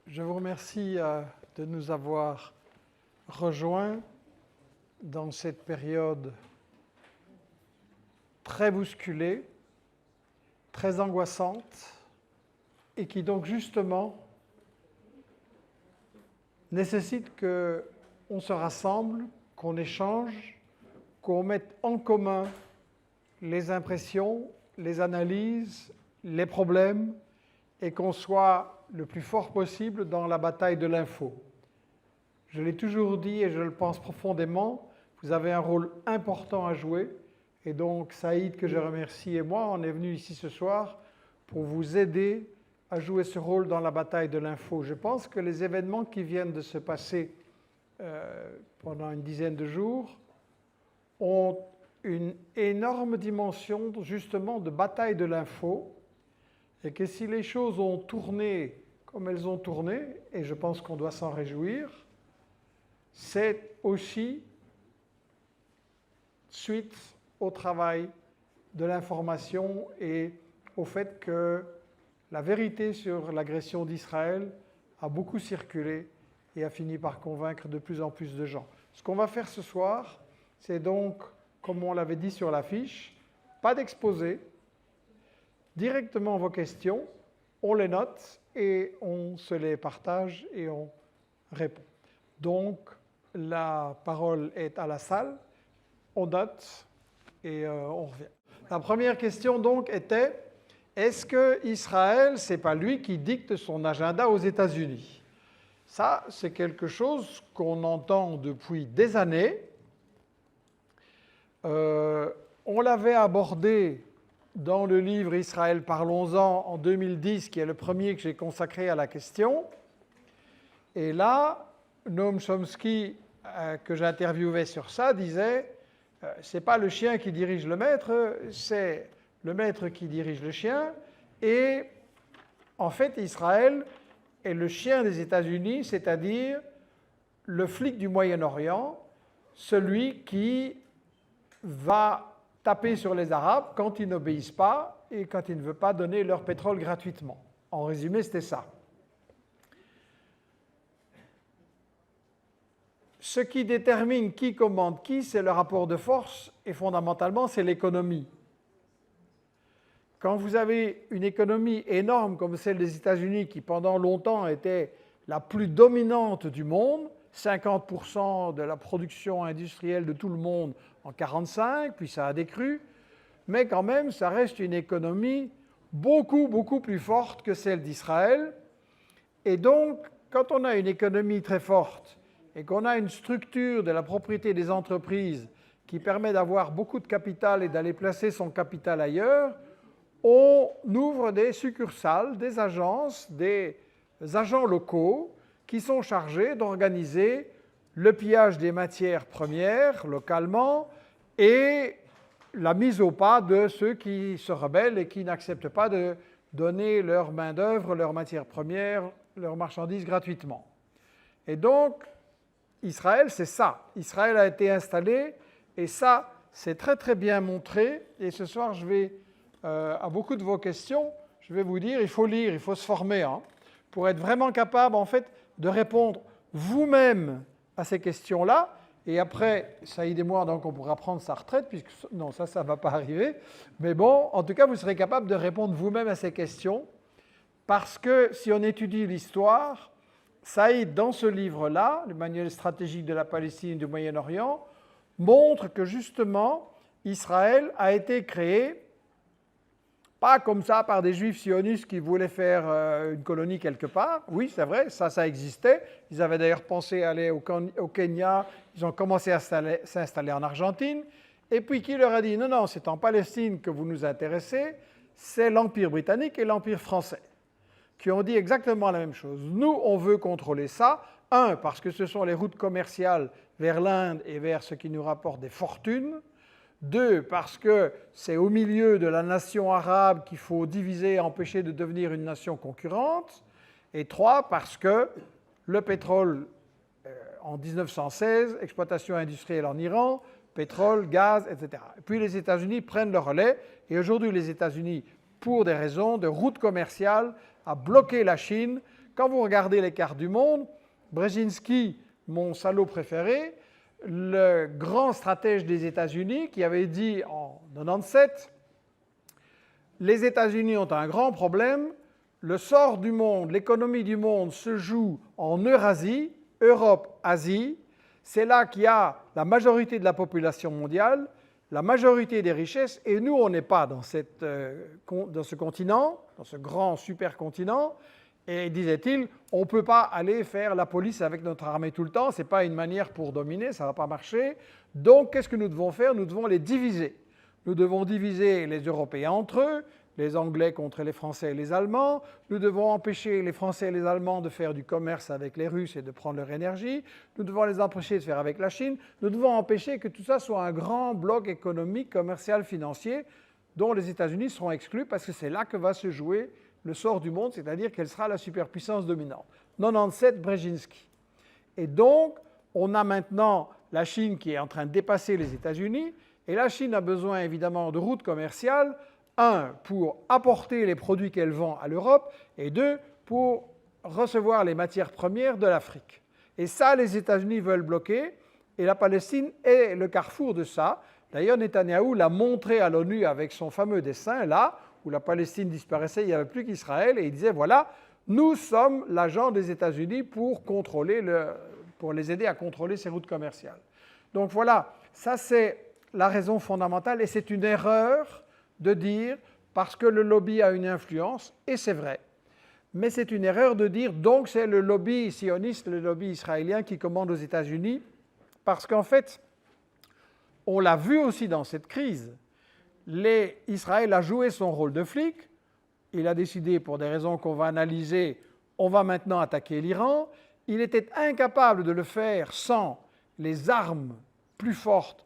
Je vous remercie de nous avoir rejoints dans cette période très bousculée, très angoissante, et qui donc justement nécessite qu'on se rassemble, qu'on échange, qu'on mette en commun les impressions, les analyses, les problèmes, et qu'on soit le plus fort possible dans la bataille de l'info. Je l'ai toujours dit et je le pense profondément, vous avez un rôle important à jouer, et donc Saïd, que je remercie, et moi, on est venus ici ce soir pour vous aider à jouer ce rôle dans la bataille de l'info. Je pense que les événements qui viennent de se passer pendant une dizaine de jours ont une énorme dimension justement de bataille de l'info, et que si les choses ont tourné comme elles ont tourné, et je pense qu'on doit s'en réjouir, c'est aussi suite au travail de l'information et au fait que la vérité sur l'agression d'Israël a beaucoup circulé et a fini par convaincre de plus en plus de gens. Ce qu'on va faire ce soir, c'est donc, comme on l'avait dit sur l'affiche, pas d'exposé, directement vos questions, on les note et on se les partage et on répond. Donc, la parole est à la salle, on note et on revient. La première question donc était, est-ce que Israël, c'est pas lui qui dicte son agenda aux États-Unis? Ça, c'est quelque chose qu'on entend depuis des années. On l'avait abordé dans le livre Israël, parlons-en en 2010, qui est le premier que j'ai consacré à la question. Et là, Noam Chomsky, que j'interviewais sur ça, disait c'est pas le chien qui dirige le maître, c'est le maître qui dirige le chien. Et en fait, Israël est le chien des États-Unis, c'est-à-dire le flic du Moyen-Orient, celui qui va taper sur les Arabes quand ils n'obéissent pas et quand ils ne veulent pas donner leur pétrole gratuitement. En résumé, c'était ça. Ce qui détermine qui commande qui, c'est le rapport de force et fondamentalement, c'est l'économie. Quand vous avez une économie énorme comme celle des États-Unis, qui pendant longtemps était la plus dominante du monde, 50% de la production industrielle de tout le monde en 1945, puis ça a décru, mais quand même, ça reste une économie beaucoup, beaucoup plus forte que celle d'Israël. Et donc, quand on a une économie très forte et qu'on a une structure de la propriété des entreprises qui permet d'avoir beaucoup de capital et d'aller placer son capital ailleurs, on ouvre des succursales, des agences, des agents locaux qui sont chargés d'organiser le pillage des matières premières localement et la mise au pas de ceux qui se rebellent et qui n'acceptent pas de donner leur main-d'œuvre, leurs matières premières, leurs marchandises gratuitement. Et donc, Israël, c'est ça. Israël a été installé et ça, c'est très très bien montré. Et ce soir, je vais, à beaucoup de vos questions, je vais vous dire, il faut lire, il faut se former, pour être vraiment capable, en fait, de répondre vous-même à ces questions-là. Et après, Saïd et moi, donc, on pourra prendre sa retraite, puisque non, ça ne va pas arriver. Mais bon, en tout cas, vous serez capable de répondre vous-même à ces questions, parce que si on étudie l'histoire, Saïd, dans ce livre-là, le manuel stratégique de la Palestine et du Moyen-Orient, montre que justement, Israël a été créé pas comme ça par des juifs sionistes qui voulaient faire une colonie quelque part. Oui, c'est vrai, ça existait. Ils avaient d'ailleurs pensé aller au Kenya, ils ont commencé à s'installer en Argentine. Et puis qui leur a dit, non, non, c'est en Palestine que vous nous intéressez, c'est l'Empire britannique et l'Empire français, qui ont dit exactement la même chose. Nous, on veut contrôler ça. Un, parce que ce sont les routes commerciales vers l'Inde et vers ce qui nous rapporte des fortunes. Deux, parce que c'est au milieu de la nation arabe qu'il faut diviser et empêcher de devenir une nation concurrente. Et trois, parce que le pétrole, en 1916, exploitation industrielle en Iran, pétrole, gaz, etc. Et puis les États-Unis prennent le relais. Et aujourd'hui, les États-Unis, pour des raisons de route commerciale, a bloqué la Chine quand vous regardez les cartes du monde, Brzezinski, mon salaud préféré, le grand stratège des États-Unis, qui avait dit en 97, les États-Unis ont un grand problème, le sort du monde, l'économie du monde se joue en Eurasie, Europe, Asie, c'est là qu'il y a la majorité de la population mondiale, la majorité des richesses, et nous, on n'est pas dans ce continent, dans ce grand supercontinent, et disait-il, on ne peut pas aller faire la police avec notre armée tout le temps, ce n'est pas une manière pour dominer, ça ne va pas marcher. Donc, qu'est-ce que nous devons faire? Nous devons les diviser. Nous devons diviser les Européens entre eux, les Anglais contre les Français et les Allemands. Nous devons empêcher les Français et les Allemands de faire du commerce avec les Russes et de prendre leur énergie. Nous devons les empêcher de faire avec la Chine. Nous devons empêcher que tout ça soit un grand bloc économique, commercial, financier, dont les États-Unis seront exclus parce que c'est là que va se jouer le sort du monde, c'est-à-dire quelle sera la superpuissance dominante. 97, Brzezinski. Et donc, on a maintenant la Chine qui est en train de dépasser les États-Unis, et la Chine a besoin évidemment de routes commerciales, un, pour apporter les produits qu'elle vend à l'Europe, et deux, pour recevoir les matières premières de l'Afrique. Et ça, les États-Unis veulent bloquer, et la Palestine est le carrefour de ça. D'ailleurs, Netanyahou l'a montré à l'ONU avec son fameux dessin, là, où la Palestine disparaissait, il n'y avait plus qu'Israël, et il disait, voilà, nous sommes l'agent des États-Unis pour les aider à contrôler ces routes commerciales. Donc voilà, ça c'est la raison fondamentale, et c'est une erreur de dire, parce que le lobby a une influence, et c'est vrai, mais c'est une erreur de dire, donc c'est le lobby sioniste, le lobby israélien qui commande aux États-Unis, parce qu'en fait, on l'a vu aussi dans cette crise, Israël a joué son rôle de flic, il a décidé, pour des raisons qu'on va analyser, on va maintenant attaquer l'Iran, il était incapable de le faire sans les armes plus fortes,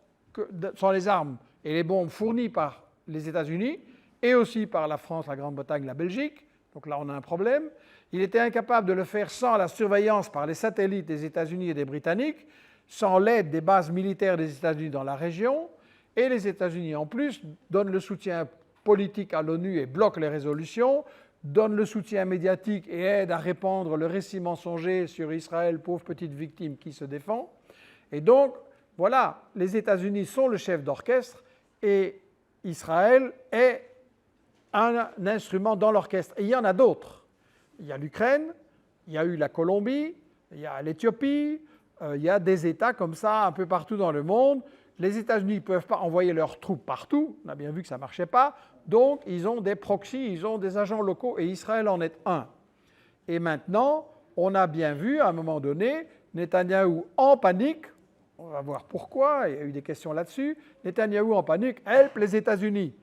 sans les armes et les bombes fournies par les États-Unis, et aussi par la France, la Grande-Bretagne, la Belgique, donc là on a un problème. Il était incapable de le faire sans la surveillance par les satellites des États-Unis et des Britanniques, sans l'aide des bases militaires des États-Unis dans la région, et les États-Unis, en plus, donnent le soutien politique à l'ONU et bloquent les résolutions, donnent le soutien médiatique et aident à répandre le récit mensonger sur Israël, pauvre petite victime qui se défend. Et donc, voilà, les États-Unis sont le chef d'orchestre et Israël est un instrument dans l'orchestre. Et il y en a d'autres. Il y a l'Ukraine, il y a eu la Colombie, il y a l'Éthiopie, il y a des États comme ça un peu partout dans le monde. Les États-Unis ne peuvent pas envoyer leurs troupes partout, on a bien vu que ça ne marchait pas, donc ils ont des proxys, ils ont des agents locaux, et Israël en est un. Et maintenant, on a bien vu, à un moment donné, Netanyahou en panique, on va voir pourquoi, il y a eu des questions là-dessus, Netanyahou en panique, help les États-Unis.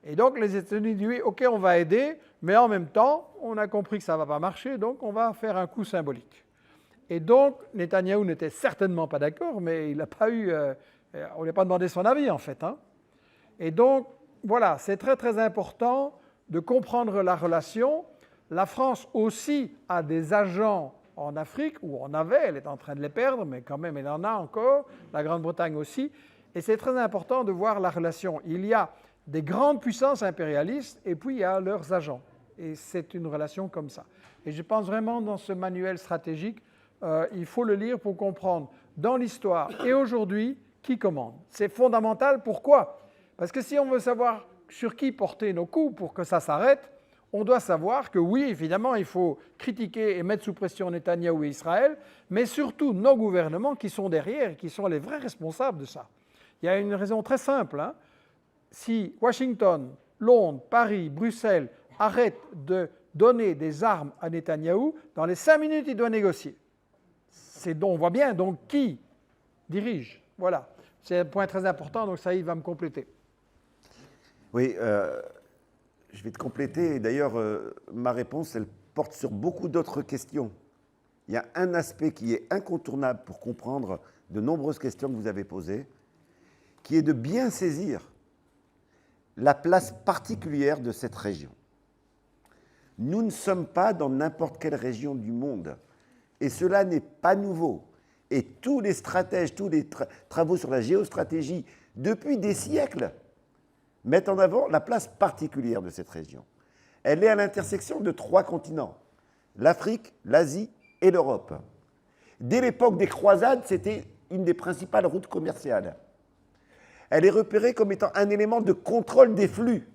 Et donc les États-Unis disent, oui, ok, on va aider, mais en même temps, on a compris que ça ne va pas marcher, donc on va faire un coup symbolique. Et donc, Netanyahou n'était certainement pas d'accord, mais il n'a pas eu... on n'a pas demandé son avis, en fait. Hein. Et donc, voilà, c'est très, très important de comprendre la relation. La France aussi a des agents en Afrique, ou en avait, elle est en train de les perdre, mais quand même, elle en a encore. La Grande-Bretagne aussi. Et c'est très important de voir la relation. Il y a des grandes puissances impérialistes, et puis il y a leurs agents. Et c'est une relation comme ça. Et je pense vraiment, dans ce manuel stratégique, il faut le lire pour comprendre, dans l'histoire et aujourd'hui, qui commande. C'est fondamental. Pourquoi? Parce que si on veut savoir sur qui porter nos coups pour que ça s'arrête, on doit savoir que oui, évidemment, il faut critiquer et mettre sous pression Netanyahou et Israël, mais surtout nos gouvernements qui sont derrière, qui sont les vrais responsables de ça. Il y a une raison très simple. Hein. Si Washington, Londres, Paris, Bruxelles arrêtent de donner des armes à Netanyahou, dans les 5 minutes, il doit négocier. On voit bien donc qui dirige. Voilà. C'est un point très important, donc ça, il va me compléter. Oui, je vais te compléter. D'ailleurs, ma réponse, elle porte sur beaucoup d'autres questions. Il y a un aspect qui est incontournable pour comprendre de nombreuses questions que vous avez posées, qui est de bien saisir la place particulière de cette région. Nous ne sommes pas dans n'importe quelle région du monde, et cela n'est pas nouveau. Et tous les stratèges, tous les travaux sur la géostratégie, depuis des siècles, mettent en avant la place particulière de cette région. Elle est à l'intersection de 3 continents. l'Afrique, l'Asie et l'Europe. Dès l'époque des croisades, c'était une des principales routes commerciales. Elle est repérée comme étant un élément de contrôle des flux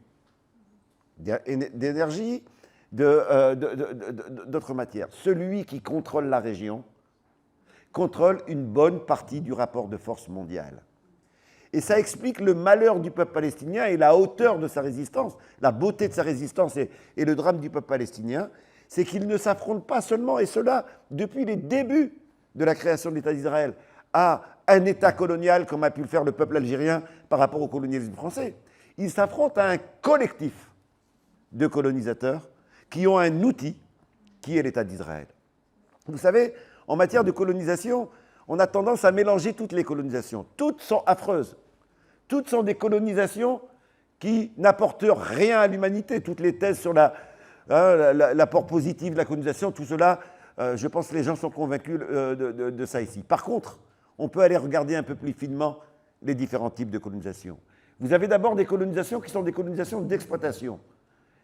d'énergie, d'autres matières. Celui qui contrôle la région contrôle une bonne partie du rapport de force mondial. Et ça explique le malheur du peuple palestinien et la hauteur de sa résistance, la beauté de sa résistance et le drame du peuple palestinien, c'est qu'ils ne s'affrontent pas seulement, et cela depuis les débuts de la création de l'État d'Israël, à un État colonial comme a pu le faire le peuple algérien par rapport au colonialisme français. Ils s'affrontent à un collectif de colonisateurs qui ont un outil qui est l'État d'Israël. Vous savez, en matière de colonisation, on a tendance à mélanger toutes les colonisations. Toutes sont affreuses. Toutes sont des colonisations qui n'apportent rien à l'humanité. Toutes les thèses sur l'apport positif de la colonisation, tout cela, je pense que les gens sont convaincus de ça ici. Par contre, on peut aller regarder un peu plus finement les différents types de colonisation. Vous avez d'abord des colonisations qui sont des colonisations d'exploitation.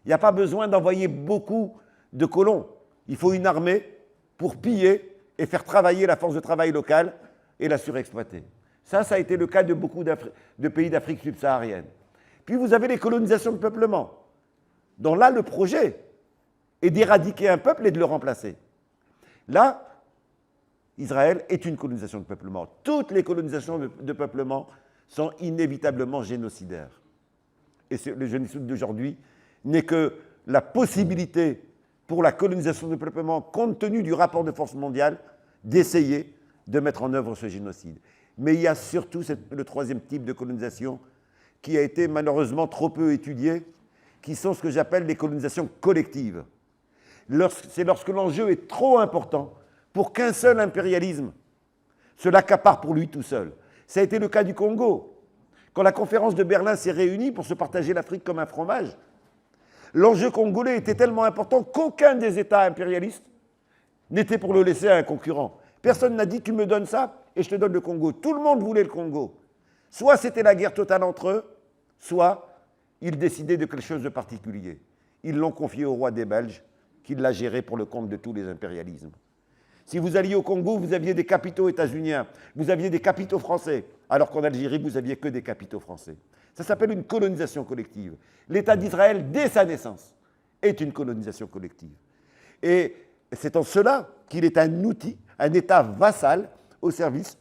Il n'y a pas besoin d'envoyer beaucoup de colons. Il faut une armée pour piller et faire travailler la force de travail locale et la surexploiter. Ça a été le cas de beaucoup de pays d'Afrique subsaharienne. Puis vous avez les colonisations de peuplement, dont là, le projet est d'éradiquer un peuple et de le remplacer. Là, Israël est une colonisation de peuplement. Toutes les colonisations de peuplement sont inévitablement génocidaires. Et le génocide d'aujourd'hui n'est que la possibilité pour la colonisation de peuplement, compte tenu du rapport de force mondiale, d'essayer de mettre en œuvre ce génocide. Mais il y a surtout le troisième type de colonisation qui a été malheureusement trop peu étudié, qui sont ce que j'appelle les colonisations collectives. C'est lorsque l'enjeu est trop important pour qu'un seul impérialisme se l'accapare pour lui tout seul. Ça a été le cas du Congo. Quand la conférence de Berlin s'est réunie pour se partager l'Afrique comme un fromage, l'enjeu congolais était tellement important qu'aucun des États impérialistes n'était pour le laisser à un concurrent. Personne n'a dit « tu me donnes ça et je te donne le Congo ». Tout le monde voulait le Congo. Soit c'était la guerre totale entre eux, soit ils décidaient de quelque chose de particulier. Ils l'ont confié au roi des Belges, qui l'a géré pour le compte de tous les impérialismes. Si vous alliez au Congo, vous aviez des capitaux états-uniens, vous aviez des capitaux français, alors qu'en Algérie, vous n'aviez que des capitaux français. Ça s'appelle une colonisation collective. L'État d'Israël, dès sa naissance, est une colonisation collective. Et c'est en cela qu'il est un outil, un État vassal au service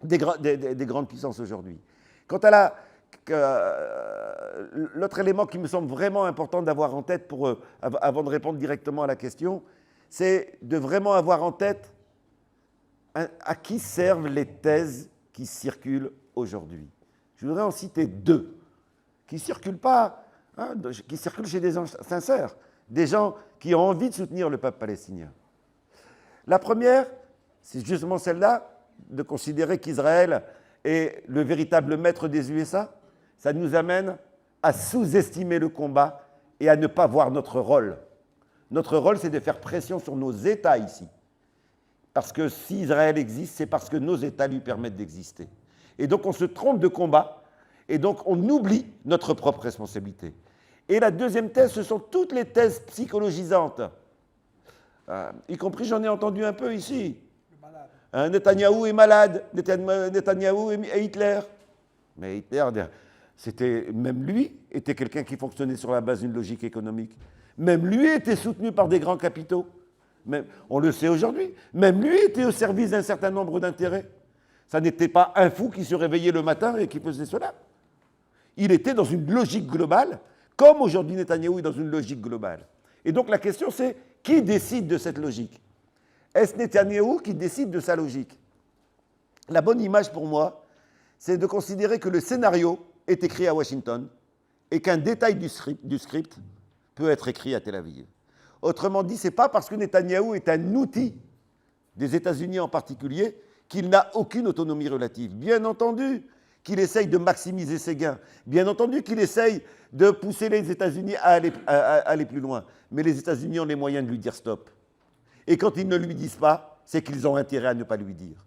des grandes puissances aujourd'hui. Quant à l'autre élément qui me semble vraiment important d'avoir en tête avant de répondre directement à la question, c'est de vraiment avoir en tête à qui servent les thèses qui circulent aujourd'hui. Je voudrais en citer deux, qui ne circulent pas, qui circulent chez des gens sincères, des gens qui ont envie de soutenir le peuple palestinien. La première, c'est justement celle-là, de considérer qu'Israël est le véritable maître des USA. Ça nous amène à sous-estimer le combat et à ne pas voir notre rôle. Notre rôle, c'est de faire pression sur nos États ici. Parce que si Israël existe, c'est parce que nos États lui permettent d'exister. Et donc on se trompe de combat, et donc on oublie notre propre responsabilité. Et la deuxième thèse, ce sont toutes les thèses psychologisantes. Y compris, j'en ai entendu un peu ici. Netanyahou est malade, Netanyahou est Hitler. Mais Hitler, même lui était quelqu'un qui fonctionnait sur la base d'une logique économique. Même lui était soutenu par des grands capitaux. On le sait aujourd'hui. Même lui était au service d'un certain nombre d'intérêts. Ça n'était pas un fou qui se réveillait le matin et qui faisait cela. Il était dans une logique globale, comme aujourd'hui Netanyahou est dans une logique globale. Et donc la question c'est, qui décide de cette logique? Est-ce Netanyahou qui décide de sa logique? La bonne image pour moi, c'est de considérer que le scénario est écrit à Washington et qu'un détail du script peut être écrit à Tel Aviv. Autrement dit, ce n'est pas parce que Netanyahou est un outil des États-Unis en particulier qu'il n'a aucune autonomie relative. Bien entendu qu'il essaye de maximiser ses gains. Bien entendu qu'il essaye de pousser les États-Unis à aller plus loin. Mais les États-Unis ont les moyens de lui dire stop. Et quand ils ne lui disent pas, c'est qu'ils ont intérêt à ne pas lui dire.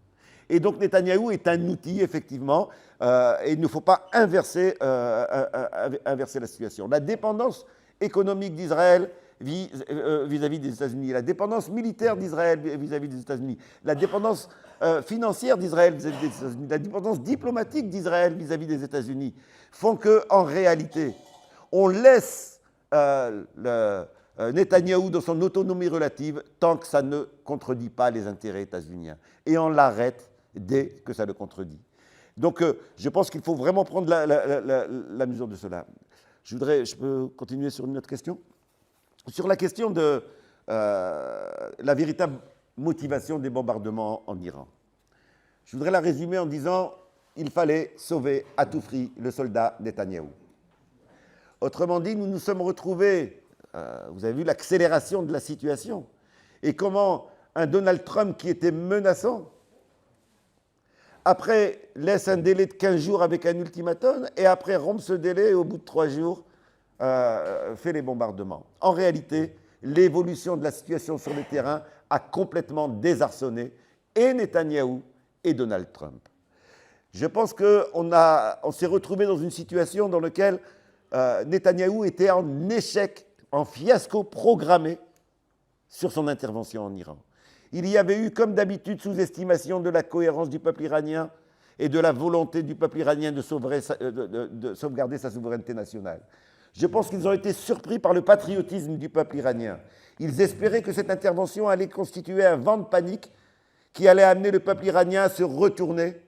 Et donc Netanyahou est un outil, effectivement, et il ne faut pas inverser la situation. La dépendance économique d'Israël vis-à-vis des États-Unis, la dépendance militaire d'Israël vis-à-vis des États-Unis, la dépendance financière d'Israël vis-à-vis des États-Unis, la dépendance diplomatique d'Israël vis-à-vis des États-Unis, font qu'en réalité, on laisse Netanyahou dans son autonomie relative tant que ça ne contredit pas les intérêts états-uniens. Et on l'arrête dès que ça le contredit. Donc je pense qu'il faut vraiment prendre la mesure de cela. Je peux continuer sur une autre question ? Sur la question de la véritable motivation des bombardements en Iran. Je voudrais la résumer en disant qu'il fallait sauver à tout prix le soldat Netanyahou. Autrement dit, nous nous sommes retrouvés, vous avez vu l'accélération de la situation, et comment un Donald Trump qui était menaçant, après laisse un délai de 15 jours avec un ultimatum, et après rompt ce délai, et au bout de 3 jours, fait les bombardements. En réalité, l'évolution de la situation sur le terrain a complètement désarçonné et Netanyahou et Donald Trump. Je pense qu'on s'est retrouvé dans une situation dans laquelle Netanyahou était en échec, en fiasco programmé sur son intervention en Iran. Il y avait eu, comme d'habitude, sous-estimation de la cohérence du peuple iranien et de la volonté du peuple iranien de sauvegarder sa souveraineté nationale. Je pense qu'ils ont été surpris par le patriotisme du peuple iranien. Ils espéraient que cette intervention allait constituer un vent de panique qui allait amener le peuple iranien à se retourner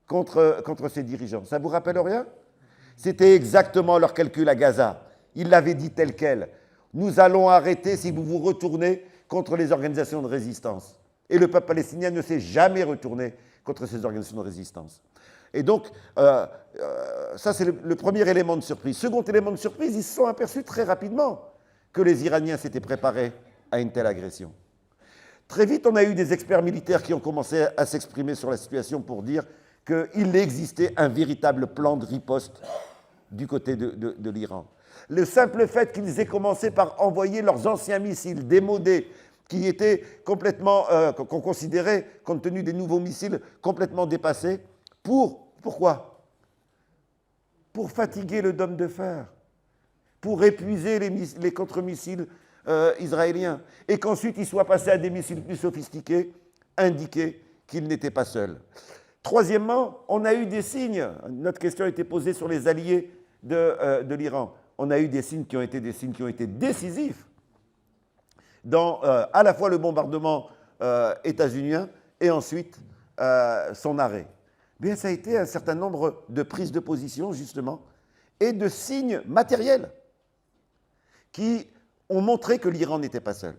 contre ses dirigeants. Ça ne vous rappelle rien ? C'était exactement leur calcul à Gaza. Ils l'avaient dit tel quel. Nous allons arrêter si vous vous retournez contre les organisations de résistance. Et le peuple palestinien ne s'est jamais retourné contre ces organisations de résistance. Et donc, ça c'est le premier élément de surprise. Second élément de surprise, ils se sont aperçus très rapidement que les Iraniens s'étaient préparés à une telle agression. Très vite, on a eu des experts militaires qui ont commencé à s'exprimer sur la situation pour dire qu'il existait un véritable plan de riposte du côté de l'Iran. Le simple fait qu'ils aient commencé par envoyer leurs anciens missiles démodés, qui étaient complètement, qu'on considérait, compte tenu des nouveaux missiles, complètement dépassés, pourquoi ? Pour fatiguer le dôme de fer, pour épuiser les contre-missiles israéliens, et qu'ensuite ils soient passés à des missiles plus sophistiqués, indiquaient qu'ils n'étaient pas seuls. Troisièmement, on a eu des signes, notre question a été posée sur les alliés de l'Iran, on a eu des signes qui ont été décisifs dans à la fois le bombardement états-unien et ensuite son arrêt. Bien, ça a été un certain nombre de prises de position, justement, et de signes matériels qui ont montré que l'Iran n'était pas seul.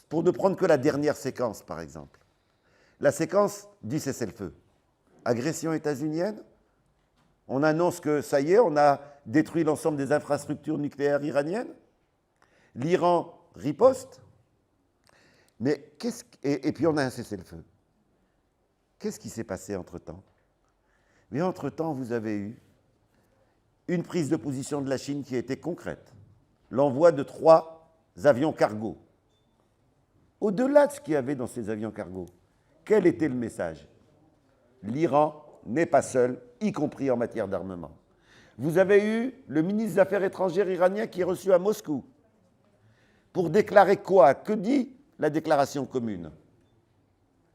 Pour ne prendre que la dernière séquence, par exemple. La séquence du cessez-le-feu. Agression états-unienne. On annonce que ça y est, on a détruit l'ensemble des infrastructures nucléaires iraniennes. L'Iran riposte. Mais et puis on a un cessez-le-feu. Qu'est-ce qui s'est passé entre-temps ? Mais entre-temps, vous avez eu une prise de position de la Chine qui a été concrète. L'envoi de 3 avions cargo. Au-delà de ce qu'il y avait dans ces avions cargo, quel était le message ? L'Iran n'est pas seul, y compris en matière d'armement. Vous avez eu le ministre des Affaires étrangères iranien qui est reçu à Moscou pour déclarer quoi ? Que dit la déclaration commune ?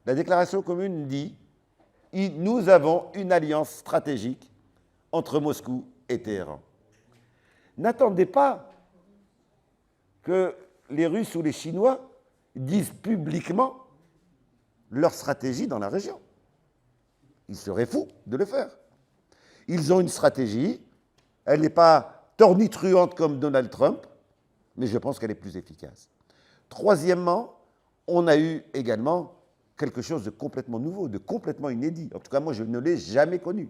La déclaration commune dit « Nous avons une alliance stratégique entre Moscou et Téhéran ». N'attendez pas que les Russes ou les Chinois disent publiquement leur stratégie dans la région. Ils seraient fous de le faire. Ils ont une stratégie, elle n'est pas tornitruante comme Donald Trump, mais je pense qu'elle est plus efficace. Troisièmement, on a eu également quelque chose de complètement nouveau, de complètement inédit. En tout cas, moi, je ne l'ai jamais connu.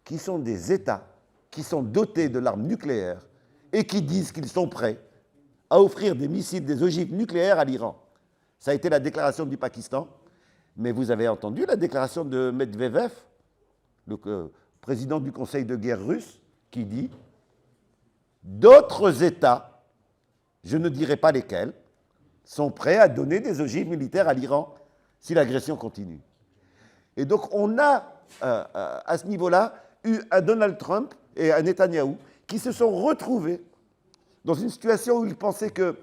Qui sont des États qui sont dotés de l'arme nucléaire et qui disent qu'ils sont prêts à offrir des missiles, des ogives nucléaires à l'Iran. Ça a été la déclaration du Pakistan, mais vous avez entendu la déclaration de Medvedev, le président du Conseil de guerre russe, qui dit « D'autres États, je ne dirai pas lesquels, sont prêts à donner des ogives militaires à l'Iran si l'agression continue. » Et donc on a, à ce niveau-là, eu un Donald Trump et un Netanyahou qui se sont retrouvés dans une situation où il pensait que,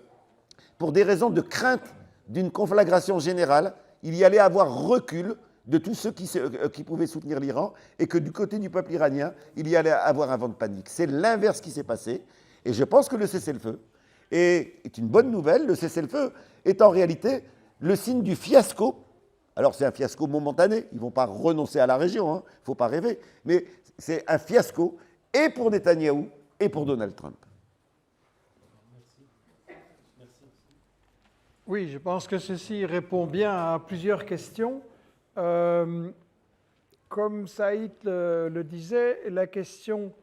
pour des raisons de crainte d'une conflagration générale, il y allait avoir recul de tous ceux qui pouvaient soutenir l'Iran, et que du côté du peuple iranien, il y allait avoir un vent de panique. C'est l'inverse qui s'est passé, et je pense que le cessez-le-feu est une bonne nouvelle. Le cessez-le-feu est en réalité le signe du fiasco. Alors c'est un fiasco momentané, ils ne vont pas renoncer à la région, il ne faut pas rêver, mais c'est un fiasco et pour Netanyahou et pour Donald Trump. Oui, je pense que ceci répond bien à plusieurs questions. Comme Saïd le disait, la question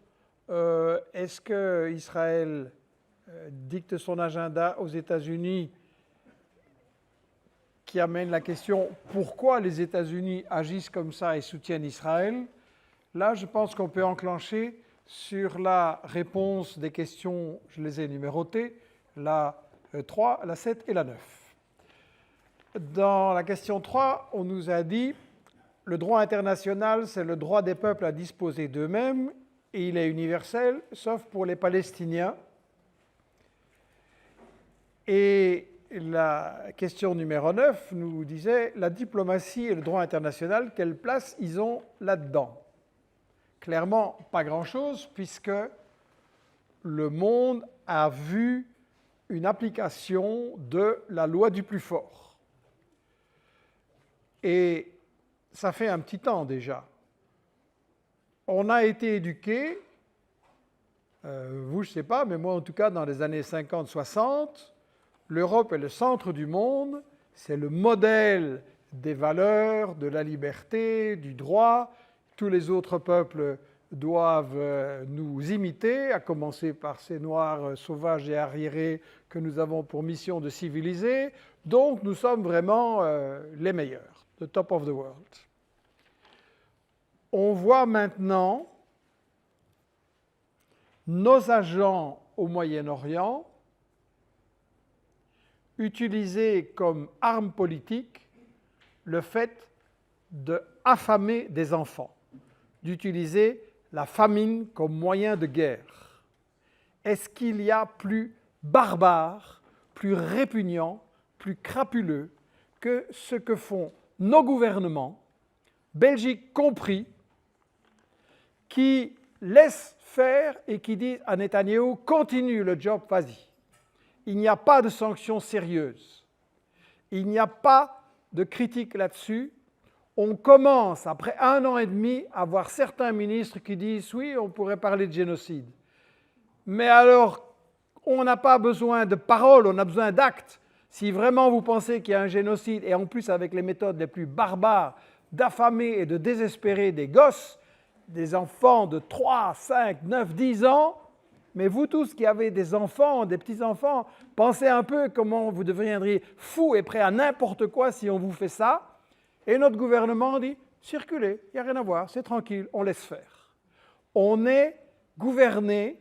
est-ce qu'Israël dicte son agenda aux États-Unis, qui amène la question pourquoi les États-Unis agissent comme ça et soutiennent Israël. Là, je pense qu'on peut enclencher sur la réponse des questions, je les ai numérotées, la 3, la 7 et la 9. Dans la question 3, on nous a dit le droit international, c'est le droit des peuples à disposer d'eux-mêmes et il est universel, sauf pour les Palestiniens. Et la question numéro 9 nous disait la diplomatie et le droit international, quelle place ils ont là-dedans? Clairement, pas grand-chose, puisque le monde a vu une application de la loi du plus fort. Et ça fait un petit temps déjà. On a été éduqués, vous je ne sais pas, mais moi en tout cas dans les années 50-60, l'Europe est le centre du monde, c'est le modèle des valeurs, de la liberté, du droit. Tous les autres peuples doivent nous imiter, à commencer par ces Noirs sauvages et arriérés que nous avons pour mission de civiliser. Donc nous sommes vraiment les meilleurs, the top of the world. On voit maintenant nos agents au Moyen-Orient utiliser comme arme politique le fait d'affamer des enfants, d'utiliser la famine comme moyen de guerre. Est-ce qu'il y a plus barbare, plus répugnant, plus crapuleux que ce que font nos gouvernements, Belgique compris, qui laissent faire et qui disent à Netanyahou « continue le job, vas-y ». Il n'y a pas de sanctions sérieuses. Il n'y a pas de critique là-dessus. On commence, après 1 an et demi, à voir certains ministres qui disent « oui, on pourrait parler de génocide ». Mais alors, on n'a pas besoin de paroles, on a besoin d'actes. Si vraiment vous pensez qu'il y a un génocide, et en plus avec les méthodes les plus barbares, d'affamer et de désespérer des gosses, des enfants de 3, 5, 9, 10 ans, mais vous tous qui avez des enfants, des petits-enfants, pensez un peu comment vous deviendriez fous et prêts à n'importe quoi si on vous fait ça. Et notre gouvernement dit, circulez, il n'y a rien à voir, c'est tranquille, on laisse faire. On est gouverné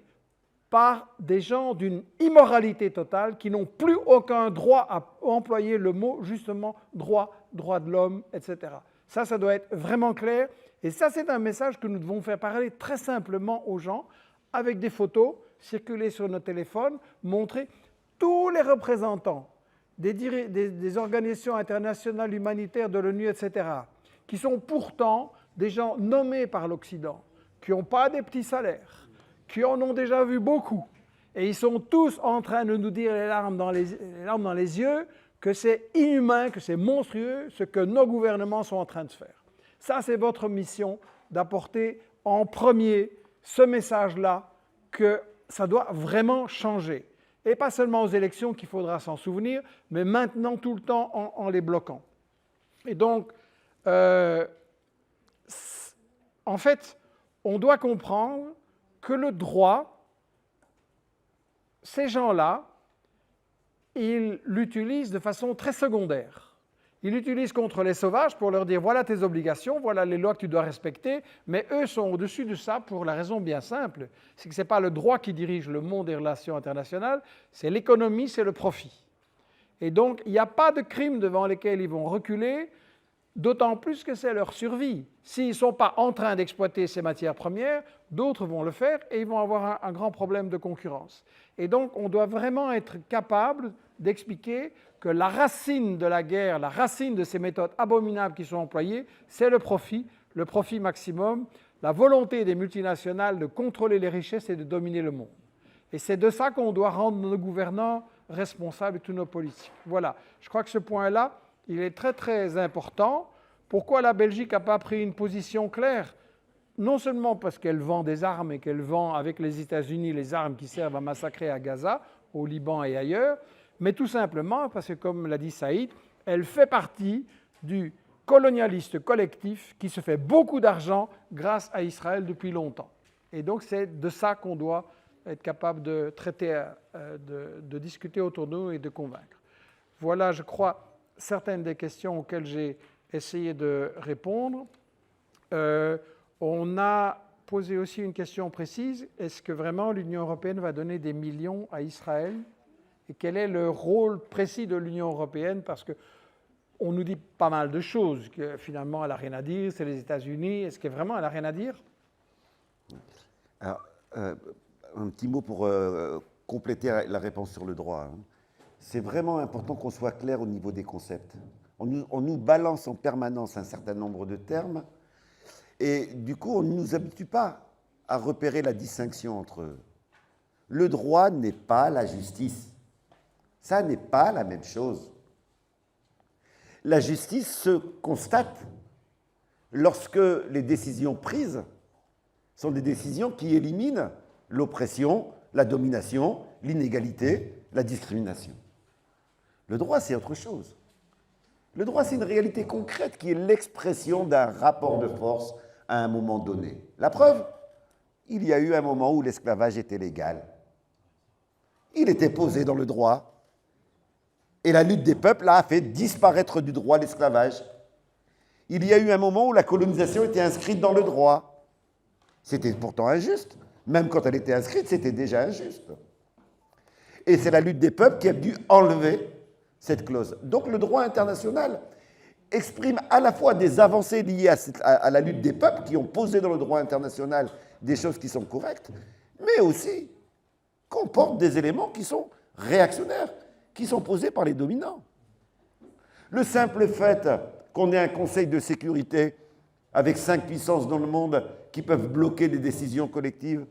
par des gens d'une immoralité totale qui n'ont plus aucun droit à employer le mot, justement, droit de l'homme, etc. Ça doit être vraiment clair. Et ça, c'est un message que nous devons faire parler très simplement aux gens, avec des photos, circuler sur nos téléphones, montrer tous les représentants des organisations internationales humanitaires de l'ONU, etc., qui sont pourtant des gens nommés par l'Occident, qui n'ont pas des petits salaires, qui en ont déjà vu beaucoup, et ils sont tous en train de nous dire les larmes dans les yeux que c'est inhumain, que c'est monstrueux ce que nos gouvernements sont en train de faire. Ça, c'est votre mission, d'apporter en premier ce message-là, que ça doit vraiment changer. Et pas seulement aux élections qu'il faudra s'en souvenir, mais maintenant tout le temps en les bloquant. Et donc, en fait, on doit comprendre que le droit, ces gens-là, ils l'utilisent de façon très secondaire. Ils l'utilisent contre les sauvages pour leur dire « voilà tes obligations, voilà les lois que tu dois respecter », mais eux sont au-dessus de ça pour la raison bien simple, c'est que ce n'est pas le droit qui dirige le monde des relations internationales, c'est l'économie, c'est le profit. Et donc, il n'y a pas de crimes devant lesquels ils vont reculer. d'autant plus que c'est leur survie. S'ils ne sont pas en train d'exploiter ces matières premières, d'autres vont le faire et ils vont avoir un grand problème de concurrence. Et donc, on doit vraiment être capable d'expliquer que la racine de la guerre, la racine de ces méthodes abominables qui sont employées, c'est le profit maximum, la volonté des multinationales de contrôler les richesses et de dominer le monde. Et c'est de ça qu'on doit rendre nos gouvernants responsables et tous nos politiques. Voilà, je crois que ce point-là, il est très très important. Pourquoi la Belgique n'a pas pris une position claire? Non seulement parce qu'elle vend des armes et qu'elle vend avec les États-Unis les armes qui servent à massacrer à Gaza, au Liban et ailleurs, mais tout simplement parce que, comme l'a dit Saïd, elle fait partie du colonialiste collectif qui se fait beaucoup d'argent grâce à Israël depuis longtemps. Et donc c'est de ça qu'on doit être capable de traiter, de discuter autour de nous et de convaincre. Voilà, je crois, certaines des questions auxquelles j'ai essayé de répondre. On a posé aussi une question précise. Est-ce que vraiment l'Union européenne va donner des millions à Israël? Et quel est le rôle précis de l'Union européenne? Parce qu'on nous dit pas mal de choses, que finalement elle n'a rien à dire, c'est les États-Unis. Est-ce que vraiment elle n'a rien à dire? Alors, un petit mot pour compléter la réponse sur le droit. C'est vraiment important qu'on soit clair au niveau des concepts. On nous balance en permanence un certain nombre de termes et du coup, on ne nous habitue pas à repérer la distinction entre eux. Le droit n'est pas la justice. Ça n'est pas la même chose. La justice se constate lorsque les décisions prises sont des décisions qui éliminent l'oppression, la domination, l'inégalité, la discrimination. Le droit, c'est autre chose. Le droit, c'est une réalité concrète qui est l'expression d'un rapport de force à un moment donné. La preuve, il y a eu un moment où l'esclavage était légal. Il était posé dans le droit. Et la lutte des peuples a fait disparaître du droit l'esclavage. Il y a eu un moment où la colonisation était inscrite dans le droit. C'était pourtant injuste. Même quand elle était inscrite, c'était déjà injuste. Et c'est la lutte des peuples qui a dû enlever cette clause. Donc le droit international exprime à la fois des avancées liées à la lutte des peuples qui ont posé dans le droit international des choses qui sont correctes, mais aussi comporte des éléments qui sont réactionnaires, qui sont posés par les dominants. Le simple fait qu'on ait un Conseil de sécurité avec 5 puissances dans le monde qui peuvent bloquer des décisions collectives,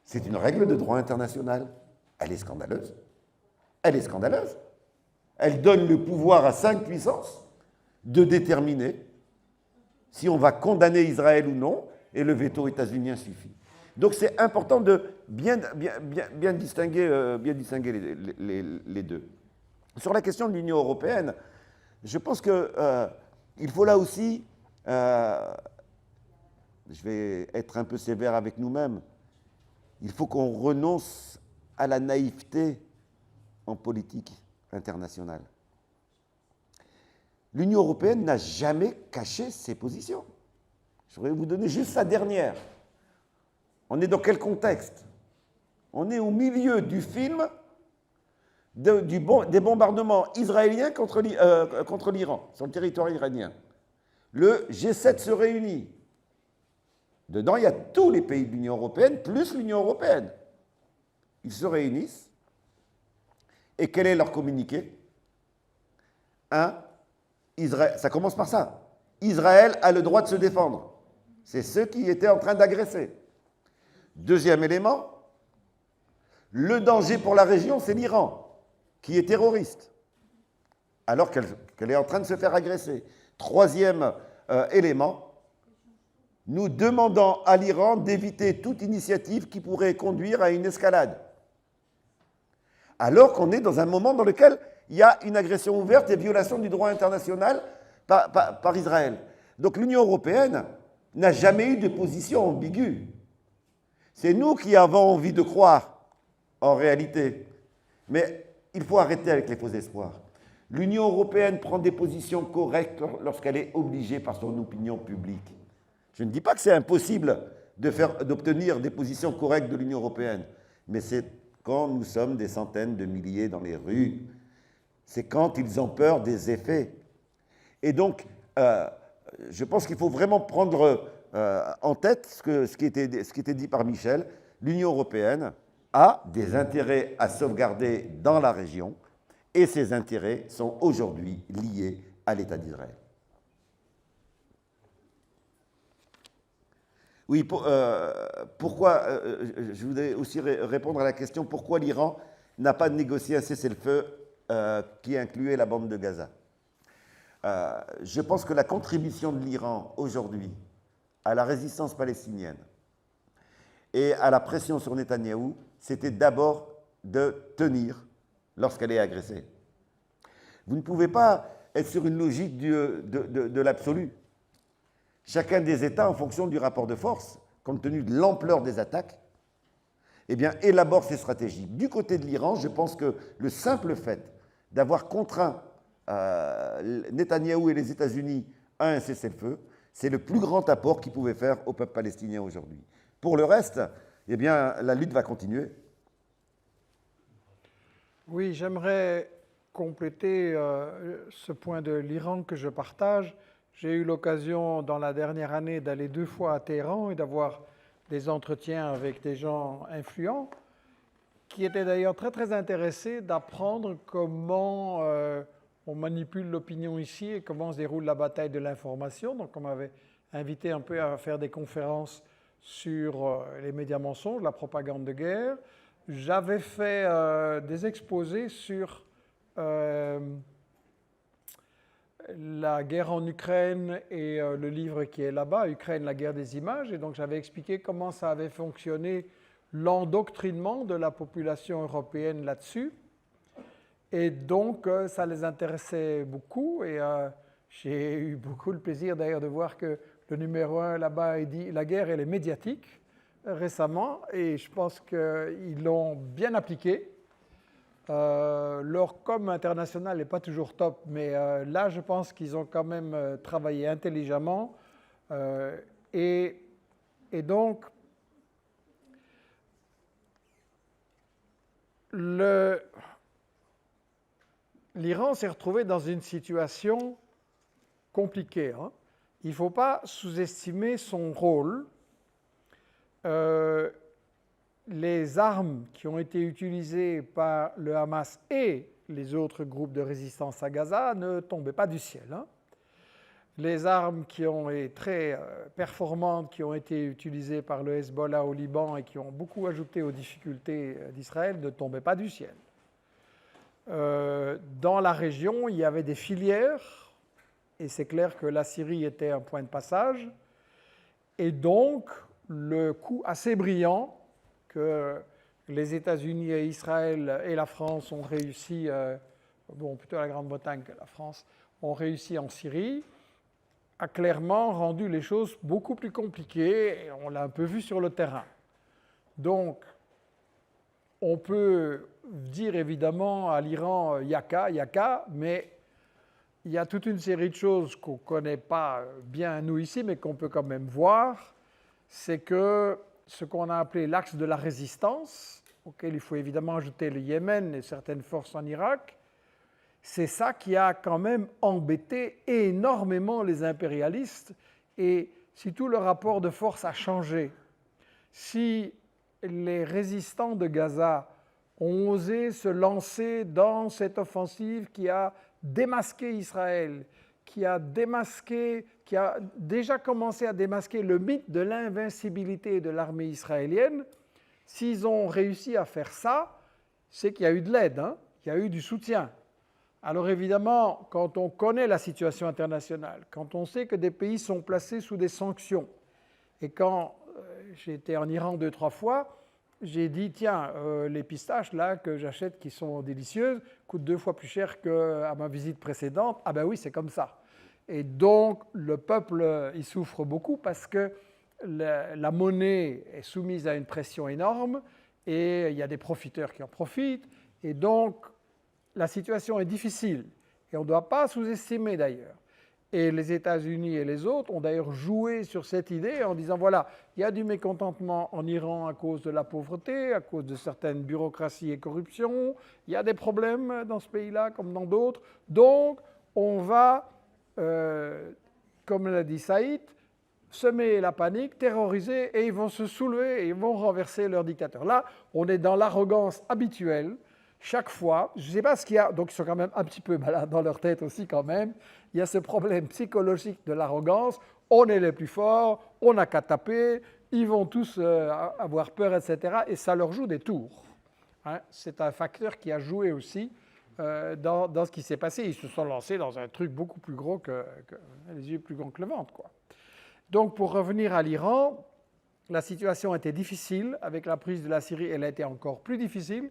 c'est une règle de droit international. Elle est scandaleuse. Elle est scandaleuse. Elle donne le pouvoir à 5 puissances de déterminer si on va condamner Israël ou non, et le veto états-unien suffit. Donc c'est important de bien distinguer les deux. Sur la question de l'Union européenne, je pense qu'il faut là aussi, je vais être un peu sévère avec nous-mêmes, il faut qu'on renonce à la naïveté en politique internationale. L'Union européenne n'a jamais caché ses positions. Je voudrais vous donner juste sa dernière. On est dans quel contexte? On est au milieu du film des bombardements israéliens contre l'Iran, sur le territoire iranien. Le G7 se réunit. Dedans, il y a tous les pays de l'Union européenne, plus l'Union européenne. Ils se réunissent. Et quel est leur communiqué? Israël, ça commence par ça. Israël a le droit de se défendre. C'est ceux qui étaient en train d'agresser. Deuxième élément, le danger pour la région, c'est l'Iran, qui est terroriste, alors qu'elle est en train de se faire agresser. Troisième élément, nous demandons à l'Iran d'éviter toute initiative qui pourrait conduire à une escalade. Alors qu'on est dans un moment dans lequel il y a une agression ouverte et violation du droit international par Israël. Donc l'Union européenne n'a jamais eu de position ambiguë. C'est nous qui avons envie de croire, en réalité. Mais il faut arrêter avec les faux espoirs. L'Union européenne prend des positions correctes lorsqu'elle est obligée par son opinion publique. Je ne dis pas que c'est impossible d'obtenir des positions correctes de l'Union européenne, mais c'est quand nous sommes des centaines de milliers dans les rues, c'est quand ils ont peur des effets. Et donc, je pense qu'il faut vraiment prendre en tête ce qui était dit par Michel. L'Union européenne a des intérêts à sauvegarder dans la région, et ces intérêts sont aujourd'hui liés à l'État d'Israël. Oui, pourquoi, je voudrais aussi répondre à la question, pourquoi l'Iran n'a pas négocié un cessez-le-feu qui incluait la bande de Gaza. Je pense que la contribution de l'Iran aujourd'hui à la résistance palestinienne et à la pression sur Netanyahou, c'était d'abord de tenir lorsqu'elle est agressée. Vous ne pouvez pas être sur une logique de l'absolu. Chacun des États, en fonction du rapport de force, compte tenu de l'ampleur des attaques, eh bien, élabore ses stratégies. Du côté de l'Iran, je pense que le simple fait d'avoir contraint Netanyahou et les États-Unis à un cessez-le-feu, c'est le plus grand apport qu'ils pouvaient faire au peuple palestinien aujourd'hui. Pour le reste, eh bien, la lutte va continuer. Oui, j'aimerais compléter ce point de l'Iran que je partage. J'ai eu l'occasion dans la dernière année d'aller 2 fois à Téhéran et d'avoir des entretiens avec des gens influents qui étaient d'ailleurs très très intéressés d'apprendre comment on manipule l'opinion ici et comment se déroule la bataille de l'information. Donc on m'avait invité un peu à faire des conférences sur les médias mensonges, la propagande de guerre. J'avais fait des exposés sur la guerre en Ukraine et le livre qui est là-bas, Ukraine, la guerre des images. Et donc j'avais expliqué comment ça avait fonctionné, l'endoctrinement de la population européenne là-dessus. Et donc ça les intéressait beaucoup. Et j'ai eu beaucoup le plaisir d'ailleurs de voir que le numéro 1 là-bas a dit « La guerre, elle est médiatique » récemment. Et je pense qu'ils l'ont bien appliqué. Leur com international n'est pas toujours top, mais là, je pense qu'ils ont quand même travaillé intelligemment. Et donc, l'Iran s'est retrouvé dans une situation compliquée. Hein. Il ne faut pas sous-estimer son rôle. Les armes qui ont été utilisées par le Hamas et les autres groupes de résistance à Gaza ne tombaient pas du ciel. Hein. Les armes qui ont été très performantes, qui ont été utilisées par le Hezbollah au Liban et qui ont beaucoup ajouté aux difficultés d'Israël, ne tombaient pas du ciel. Dans la région, il y avait des filières, et c'est clair que la Syrie était un point de passage, et donc le coup assez brillant que les États-Unis et Israël et la France ont réussi, bon plutôt la Grande-Bretagne que la France, ont réussi en Syrie, a clairement rendu les choses beaucoup plus compliquées, et on l'a un peu vu sur le terrain. Donc, on peut dire évidemment à l'Iran, yaka, mais il y a toute une série de choses qu'on ne connaît pas bien nous ici, mais qu'on peut quand même voir, c'est que ce qu'on a appelé l'axe de la résistance, auquel il faut évidemment ajouter le Yémen et certaines forces en Irak, c'est ça qui a quand même embêté énormément les impérialistes. Et si tout le rapport de force a changé, si les résistants de Gaza ont osé se lancer dans cette offensive qui a démasqué Israël, qui a déjà commencé à démasquer le mythe de l'invincibilité de l'armée israélienne, s'ils ont réussi à faire ça, c'est qu'il y a eu de l'aide, hein, il y a eu du soutien. Alors évidemment, quand on connaît la situation internationale, quand on sait que des pays sont placés sous des sanctions, et quand j'ai été en Iran 2-3 fois, j'ai dit, tiens, les pistaches là que j'achète qui sont délicieuses coûtent 2 fois plus cher qu'à ma visite précédente. Ah ben oui, c'est comme ça. Et donc, le peuple, il souffre beaucoup parce que la monnaie est soumise à une pression énorme et il y a des profiteurs qui en profitent. Et donc, la situation est difficile. Et on ne doit pas sous-estimer d'ailleurs. Et les États-Unis et les autres ont d'ailleurs joué sur cette idée en disant, voilà, il y a du mécontentement en Iran à cause de la pauvreté, à cause de certaines bureaucraties et corruptions. Il y a des problèmes dans ce pays-là comme dans d'autres. Donc, on va comme l'a dit Saïd, semer la panique, terroriser, et ils vont se soulever et ils vont renverser leur dictateur. Là, on est dans l'arrogance habituelle. Chaque fois, je ne sais pas ce qu'il y a, donc ils sont quand même un petit peu malades dans leur tête aussi quand même, il y a ce problème psychologique de l'arrogance, on est les plus forts, on n'a qu'à taper, ils vont tous avoir peur, etc. Et ça leur joue des tours. Hein. C'est un facteur qui a joué aussi dans ce qui s'est passé. Ils se sont lancés dans un truc beaucoup plus gros les yeux plus grands que le ventre, quoi. Donc pour revenir à l'Iran, la situation était difficile. Avec la prise de la Syrie, elle a été encore plus difficile.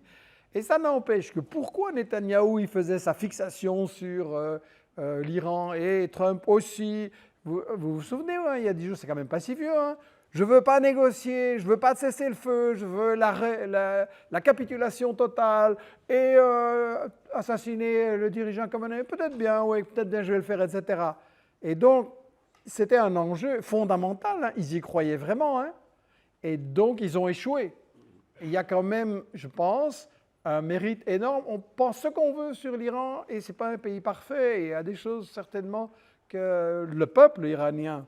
Et ça n'empêche que pourquoi Netanyahou il faisait sa fixation sur l'Iran et Trump aussi. Vous souvenez, hein, il y a 10 jours, c'est quand même pas si vieux. Hein. Je ne veux pas négocier, je ne veux pas cesser le feu, je veux la capitulation totale et assassiner le dirigeant comme peut-être bien, oui, peut-être bien je vais le faire, etc. Et donc, c'était un enjeu fondamental, hein. Ils y croyaient vraiment. Hein. Et donc, ils ont échoué. Et il y a quand même, je pense, un mérite énorme. On pense ce qu'on veut sur l'Iran et ce n'est pas un pays parfait. Et il y a des choses certainement que le peuple iranien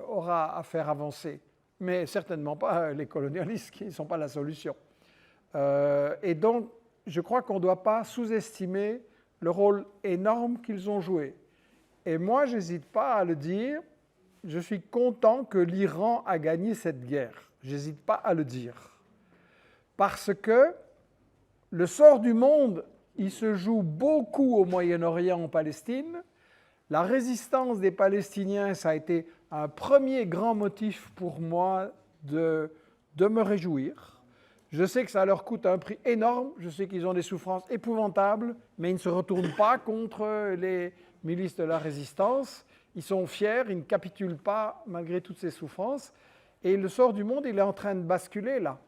aura à faire avancer. Mais certainement pas les colonialistes qui ne sont pas la solution. Et donc, je crois qu'on ne doit pas sous-estimer le rôle énorme qu'ils ont joué. Et moi, je n'hésite pas à le dire, je suis content que l'Iran a gagné cette guerre. Je n'hésite pas à le dire. Parce que le sort du monde, il se joue beaucoup au Moyen-Orient, en Palestine. La résistance des Palestiniens, ça a été un premier grand motif pour moi de me réjouir. Je sais que ça leur coûte un prix énorme, je sais qu'ils ont des souffrances épouvantables, mais ils ne se retournent pas contre les milices de la résistance. Ils sont fiers, ils ne capitulent pas malgré toutes ces souffrances. Et le sort du monde, il est en train de basculer là.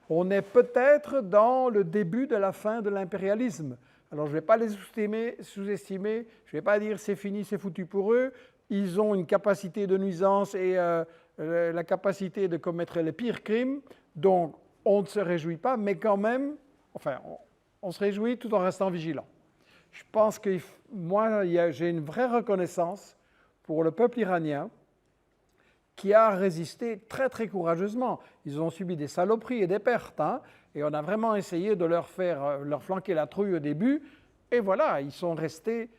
On est peut-être dans le début de la fin de l'impérialisme. Alors je ne vais pas les sous-estimer, je ne vais pas dire c'est fini, c'est foutu pour eux. Ils ont une capacité de nuisance et la capacité de commettre les pires crimes. Donc on ne se réjouit pas, mais quand même, enfin, on se réjouit tout en restant vigilant. Je pense que moi, j'ai une vraie reconnaissance pour le peuple iranien qui a résisté très très courageusement. Ils ont subi des saloperies et des pertes, hein, et on a vraiment essayé de leur flanquer la trouille au début, et voilà, ils sont restés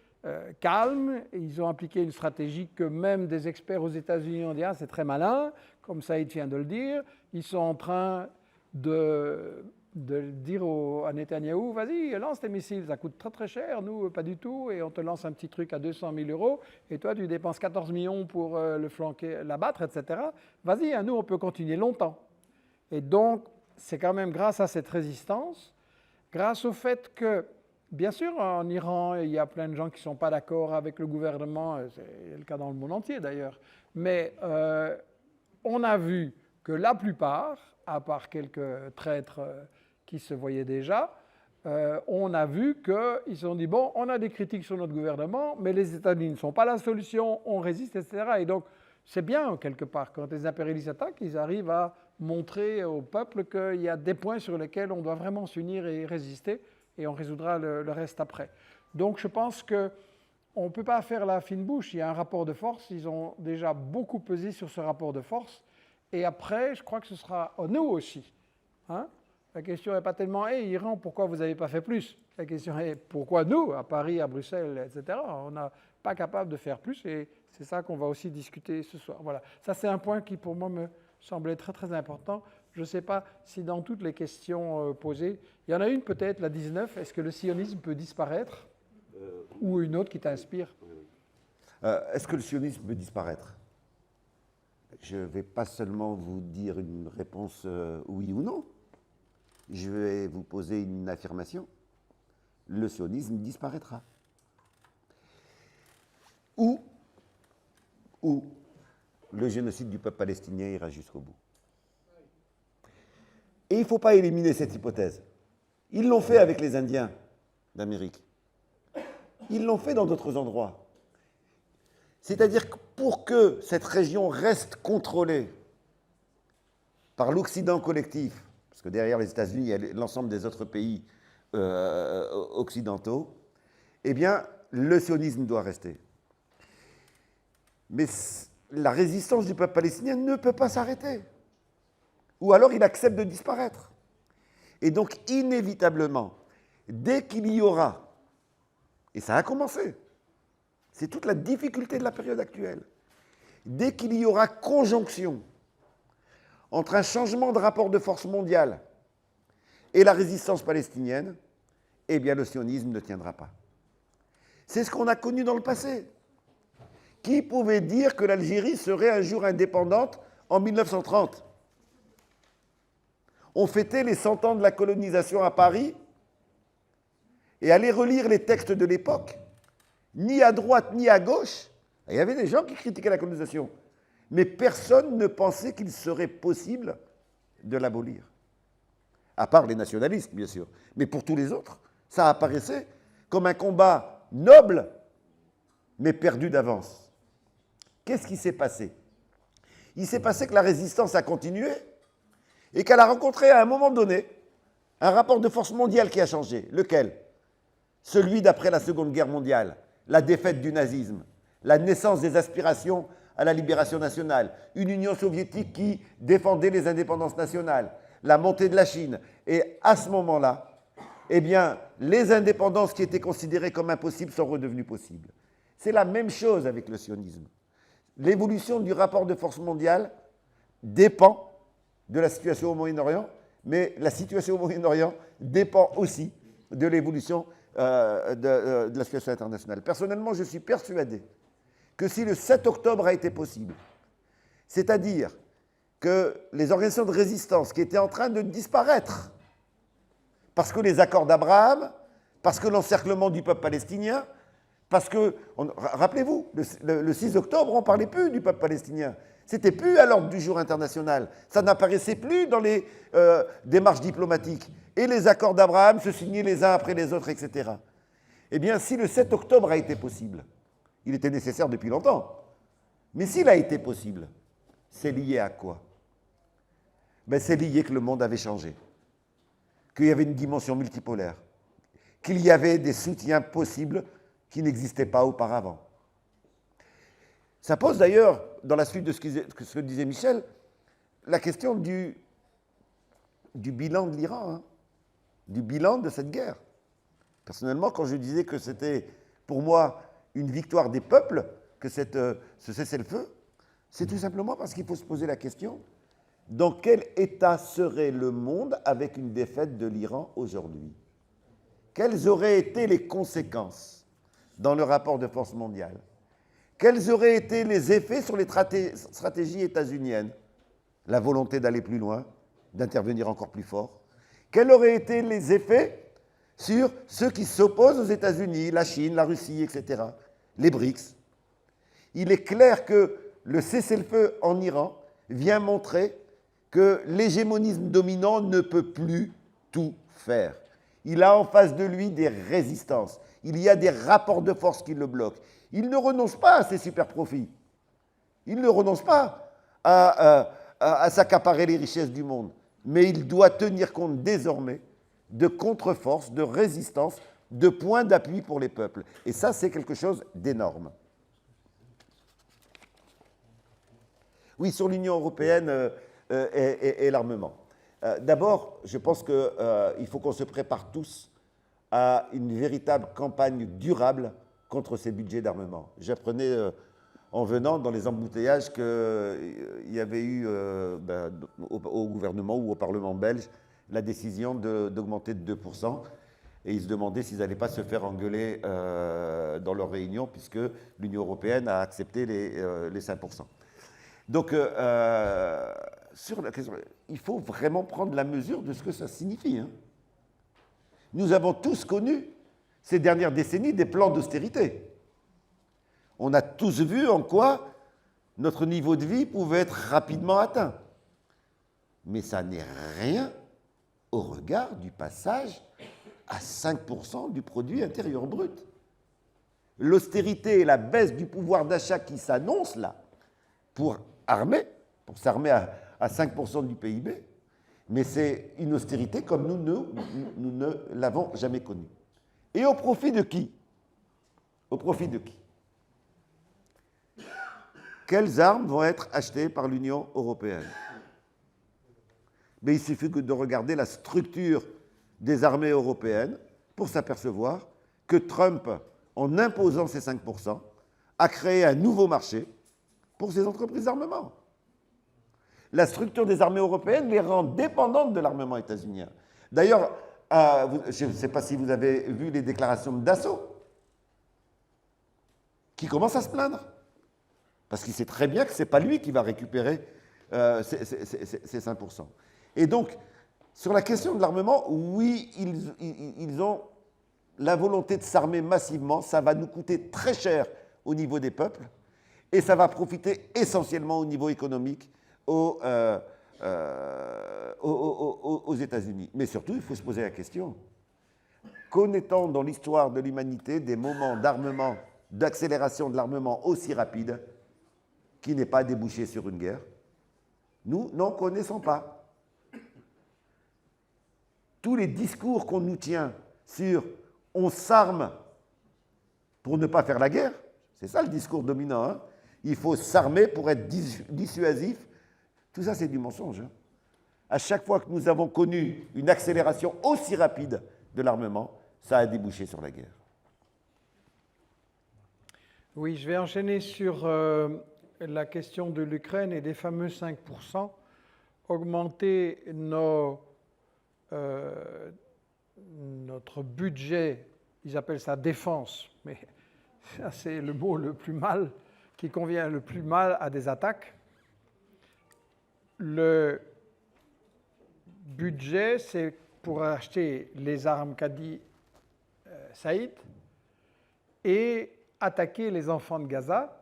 calmes, et ils ont appliqué une stratégie que même des experts aux États-Unis ont dit « Ah, c'est très malin », comme Saïd vient de le dire. Ils sont en train de dire à Netanyahou, vas-y, lance tes missiles, ça coûte très très cher, nous pas du tout, et on te lance un petit truc à 200 000 €, et toi tu dépenses 14 millions pour le flanquer, l'abattre, etc. Vas-y, nous on peut continuer longtemps. Et donc, c'est quand même grâce à cette résistance, grâce au fait que, bien sûr, en Iran, il y a plein de gens qui ne sont pas d'accord avec le gouvernement, c'est le cas dans le monde entier d'ailleurs, mais on a vu que la plupart, à part quelques traîtres qui se voyaient déjà, on a vu qu'ils se sont dit, bon, on a des critiques sur notre gouvernement, mais les États-Unis ne sont pas la solution, on résiste, etc. Et donc, c'est bien, quelque part, quand les impérialistes attaquent, ils arrivent à montrer au peuple qu'il y a des points sur lesquels on doit vraiment s'unir et résister, et on résoudra le reste après. Donc, je pense qu'on ne peut pas faire la fine bouche, il y a un rapport de force, ils ont déjà beaucoup pesé sur ce rapport de force, et après, je crois que ce sera nous aussi. Hein? La question n'est pas tellement « Hey, Iran, pourquoi vous n'avez pas fait plus ?» La question est « Pourquoi nous, à Paris, à Bruxelles, etc. » On n'est pas capable de faire plus et c'est ça qu'on va aussi discuter ce soir. Voilà. Ça, c'est un point qui, pour moi, me semblait très, très important. Je ne sais pas si dans toutes les questions posées, il y en a une peut-être, la 19, est-ce que le sionisme peut disparaître ou une autre qui t'inspire? Est-ce que le sionisme peut disparaître? Je ne vais pas seulement vous dire une réponse oui ou non. Je vais vous poser une affirmation. Le sionisme disparaîtra. Ou le génocide du peuple palestinien ira jusqu'au bout. Et il ne faut pas éliminer cette hypothèse. Ils l'ont fait avec les Indiens d'Amérique. Ils l'ont fait dans d'autres endroits. C'est-à-dire que pour que cette région reste contrôlée par l'Occident collectif, parce que derrière les États-Unis, il y a l'ensemble des autres pays occidentaux, eh bien, le sionisme doit rester. Mais la résistance du peuple palestinien ne peut pas s'arrêter. Ou alors il accepte de disparaître. Et donc, inévitablement, dès qu'il y aura, et ça a commencé, c'est toute la difficulté de la période actuelle, dès qu'il y aura conjonction entre un changement de rapport de force mondiale et la résistance palestinienne, eh bien le sionisme ne tiendra pas. C'est ce qu'on a connu dans le passé. Qui pouvait dire que l'Algérie serait un jour indépendante en 1930 ? On fêtait les 100 ans de la colonisation à Paris, et allez relire les textes de l'époque, ni à droite ni à gauche, il y avait des gens qui critiquaient la colonisation, mais personne ne pensait qu'il serait possible de l'abolir. À part les nationalistes, bien sûr. Mais pour tous les autres, ça apparaissait comme un combat noble, mais perdu d'avance. Qu'est-ce qui s'est passé ? Il s'est passé que la résistance a continué et qu'elle a rencontré à un moment donné un rapport de force mondial qui a changé. Lequel ? Celui d'après la Seconde Guerre mondiale, la défaite du nazisme, la naissance des aspirations à la libération nationale, une Union soviétique qui défendait les indépendances nationales, la montée de la Chine. Et à ce moment-là, eh bien, les indépendances qui étaient considérées comme impossibles sont redevenues possibles. C'est la même chose avec le sionisme. L'évolution du rapport de force mondiale dépend de la situation au Moyen-Orient, mais la situation au Moyen-Orient dépend aussi de l'évolution de la situation internationale. Personnellement, je suis persuadé que si le 7 octobre a été possible, c'est-à-dire que les organisations de résistance qui étaient en train de disparaître, parce que les accords d'Abraham, parce que l'encerclement du peuple palestinien, parce que, rappelez-vous, le 6 octobre, on ne parlait plus du peuple palestinien. C'était plus à l'ordre du jour international. Ça n'apparaissait plus dans les démarches diplomatiques. Et les accords d'Abraham se signaient les uns après les autres, etc. Eh bien, si le 7 octobre a été possible, il était nécessaire depuis longtemps, mais s'il a été possible, c'est lié à quoi ? Ben, c'est lié que le monde avait changé, qu'il y avait une dimension multipolaire, qu'il y avait des soutiens possibles qui n'existaient pas auparavant. Ça pose d'ailleurs, dans la suite de ce que disait Michel, la question du bilan de l'Iran, hein, du bilan de cette guerre. Personnellement, quand je disais que c'était pour moi une victoire des peuples, que ce cessez-le-feu, c'est tout simplement parce qu'il faut se poser la question, dans quel état serait le monde avec une défaite de l'Iran aujourd'hui ? Quelles auraient été les conséquences dans le rapport de force mondiale ? Quels auraient été les effets sur les stratégies états-uniennes ? La volonté d'aller plus loin, d'intervenir encore plus fort. Quels auraient été les effets sur ceux qui s'opposent aux États-Unis, la Chine, la Russie, etc., les BRICS ? Il est clair que le cessez-le-feu en Iran vient montrer que l'hégémonisme dominant ne peut plus tout faire. Il a en face de lui des résistances. Il y a des rapports de force qui le bloquent. Il ne renonce pas à ses super profits. Il ne renonce pas à s'accaparer les richesses du monde. Mais il doit tenir compte désormais de contre-forces, de résistance, de points d'appui pour les peuples. Et ça, c'est quelque chose d'énorme. Oui, sur l'Union européenne et l'armement. D'abord, je pense qu'il faut qu'on se prépare tous à une véritable campagne durable contre ces budgets d'armement. J'apprenais en venant dans les embouteillages qu'il y avait eu au gouvernement ou au Parlement belge la décision d'augmenter de 2%. Et ils se demandaient s'ils n'allaient pas se faire engueuler dans leur réunion, puisque l'Union européenne a accepté les 5%. Donc, sur la question, il faut vraiment prendre la mesure de ce que ça signifie. Hein. Nous avons tous connu, ces dernières décennies, des plans d'austérité. On a tous vu en quoi notre niveau de vie pouvait être rapidement atteint. Mais ça n'est rien au regard du passage à 5% du produit intérieur brut. L'austérité et la baisse du pouvoir d'achat qui s'annoncent là, pour s'armer à 5% du PIB, mais c'est une austérité comme nous ne l'avons jamais connue. Et au profit de qui ? Au profit de qui ? quelles armes vont être achetées par l'Union européenne? Mais il suffit de regarder la structure des armées européennes pour s'apercevoir que Trump, en imposant ces 5%, a créé un nouveau marché pour ces entreprises d'armement. La structure des armées européennes les rend dépendantes de l'armement états-unien. D'ailleurs, je ne sais pas si vous avez vu les déclarations de Dassault, qui commence à se plaindre. Parce qu'il sait très bien que ce n'est pas lui qui va récupérer ces 5%. Et donc, sur la question de l'armement, oui, ils ont la volonté de s'armer massivement. Ça va nous coûter très cher au niveau des peuples. Et ça va profiter essentiellement au niveau économique aux États-Unis. Mais surtout, il faut se poser la question, connaît-on dans l'histoire de l'humanité des moments d'armement, d'accélération de l'armement aussi rapide qui n'ait pas débouché sur une guerre? Nous n'en connaissons pas. Tous les discours qu'on nous tient sur « on s'arme pour ne pas faire la guerre », c'est ça le discours dominant, hein? Il faut s'armer pour être dissuasif. Tout ça, c'est du mensonge. Hein? À chaque fois que nous avons connu une accélération aussi rapide de l'armement, ça a débouché sur la guerre. Oui, je vais enchaîner sur la question de l'Ukraine et des fameux 5%. Augmenter notre budget, ils appellent ça défense, mais ça c'est le mot le plus mal, qui convient le plus mal à des attaques. Le budget, c'est pour acheter les armes qu'a dit Saïd et attaquer les enfants de Gaza,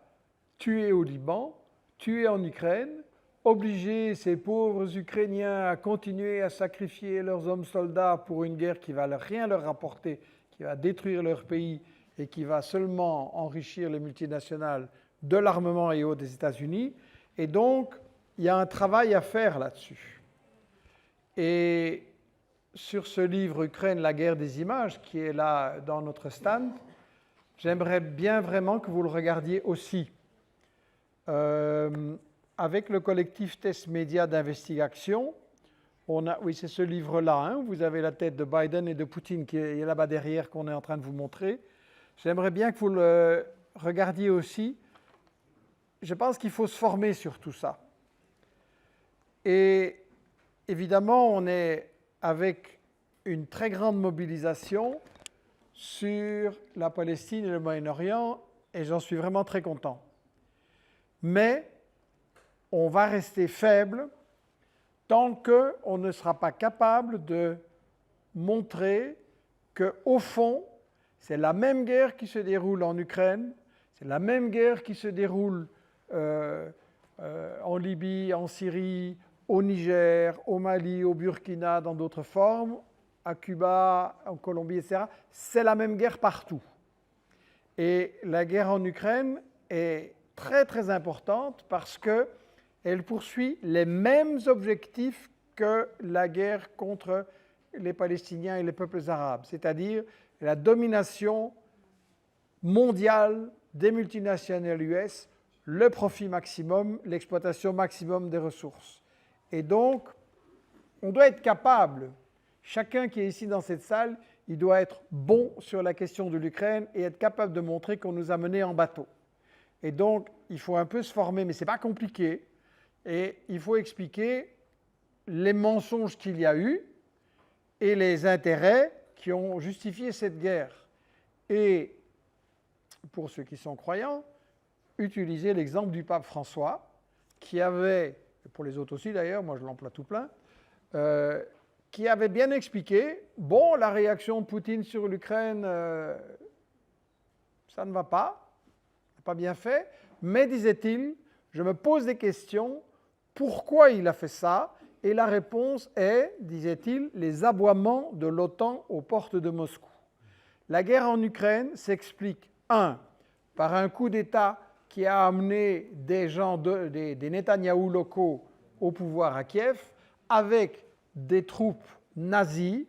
tuer au Liban, tuer en Ukraine, obliger ces pauvres Ukrainiens à continuer à sacrifier leurs hommes soldats pour une guerre qui ne va rien leur rapporter, qui va détruire leur pays et qui va seulement enrichir les multinationales de l'armement et autres des États-Unis. Et donc, il y a un travail à faire là-dessus. Et sur ce livre « Ukraine, la guerre des images » qui est là dans notre stand, j'aimerais bien vraiment que vous le regardiez aussi. Avec le collectif Test Média d'investigation, oui, c'est ce livre-là, hein, vous avez la tête de Biden et de Poutine qui est là-bas derrière qu'on est en train de vous montrer. J'aimerais bien que vous le regardiez aussi. Je pense qu'il faut se former sur tout ça. Et évidemment, on est avec une très grande mobilisation sur la Palestine et le Moyen-Orient, et j'en suis vraiment très content. Mais on va rester faible tant qu'on ne sera pas capable de montrer qu'au fond, c'est la même guerre qui se déroule en Ukraine, c'est la même guerre qui se déroule en Libye, en Syrie, au Niger, au Mali, au Burkina, dans d'autres formes, à Cuba, en Colombie, etc. C'est la même guerre partout. Et la guerre en Ukraine est très très importante parce qu'elle poursuit les mêmes objectifs que la guerre contre les Palestiniens et les peuples arabes, c'est-à-dire la domination mondiale des multinationales US, le profit maximum, l'exploitation maximum des ressources. Et donc, on doit être capable, chacun qui est ici dans cette salle, il doit être bon sur la question de l'Ukraine et être capable de montrer qu'on nous a menés en bateau. Et donc, il faut un peu se former, mais ce n'est pas compliqué. Et il faut expliquer les mensonges qu'il y a eu et les intérêts qui ont justifié cette guerre. Et pour ceux qui sont croyants, utiliser l'exemple du pape François, qui avait, et pour les autres aussi d'ailleurs, moi je l'emploie tout plein, qui avait bien expliqué, bon, la réaction de Poutine sur l'Ukraine, ça ne va pas, pas bien fait, mais disait-il, je me pose des questions, pourquoi il a fait ça? Et la réponse est, disait-il, les aboiements de l'OTAN aux portes de Moscou. La guerre en Ukraine s'explique, par un coup d'État qui a amené des gens, des Netanyahou locaux au pouvoir à Kiev, avec des troupes nazies,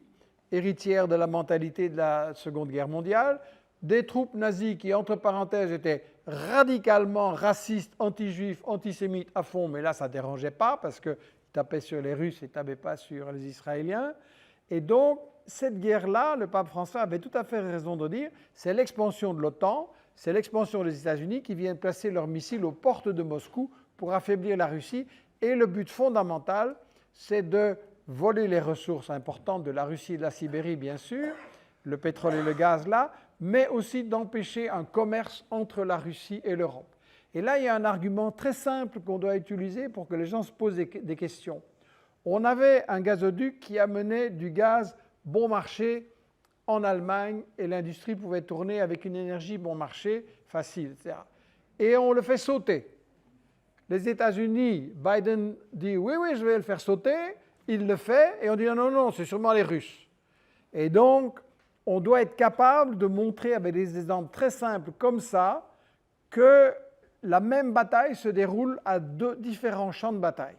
héritières de la mentalité de la Seconde Guerre mondiale, des troupes nazies qui, entre parenthèses, étaient radicalement raciste, anti-juif, antisémite à fond, mais là, ça ne dérangeait pas parce qu'ils tapaient sur les Russes et ne tapaient pas sur les Israéliens. Et donc, cette guerre-là, le pape François avait tout à fait raison de dire, c'est l'expansion de l'OTAN, c'est l'expansion des États-Unis qui viennent placer leurs missiles aux portes de Moscou pour affaiblir la Russie. Et le but fondamental, c'est de voler les ressources importantes de la Russie et de la Sibérie, bien sûr, le pétrole et le gaz là, mais aussi d'empêcher un commerce entre la Russie et l'Europe. Et là, il y a un argument très simple qu'on doit utiliser pour que les gens se posent des questions. On avait un gazoduc qui amenait du gaz bon marché en Allemagne et l'industrie pouvait tourner avec une énergie bon marché facile, etc. Et on le fait sauter. Les États-Unis, Biden dit oui, oui, je vais le faire sauter, il le fait, et on dit non, non, c'est sûrement les Russes. Et donc, on doit être capable de montrer avec des exemples très simples comme ça que la même bataille se déroule à deux différents champs de bataille.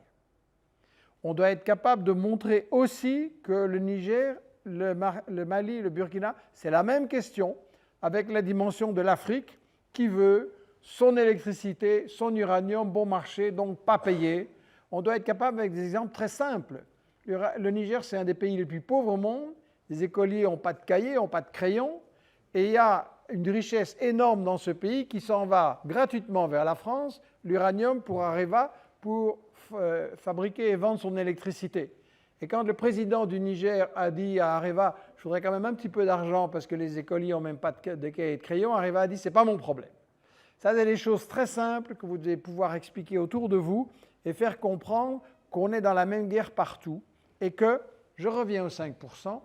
On doit être capable de montrer aussi que le Niger, le Mali, le Burkina, c'est la même question avec la dimension de l'Afrique qui veut son électricité, son uranium bon marché, donc pas payé. On doit être capable avec des exemples très simples. Le Niger, c'est un des pays les plus pauvres au monde. Les écoliers n'ont pas de cahiers, n'ont pas de crayons. Et il y a une richesse énorme dans ce pays qui s'en va gratuitement vers la France, l'uranium pour Areva, pour fabriquer et vendre son électricité. Et quand le président du Niger a dit à Areva, je voudrais quand même un petit peu d'argent parce que les écoliers n'ont même pas de cahiers et de crayons, Areva a dit, c'est pas mon problème. Ça, c'est des choses très simples que vous devez pouvoir expliquer autour de vous et faire comprendre qu'on est dans la même guerre partout et que, je reviens aux 5%,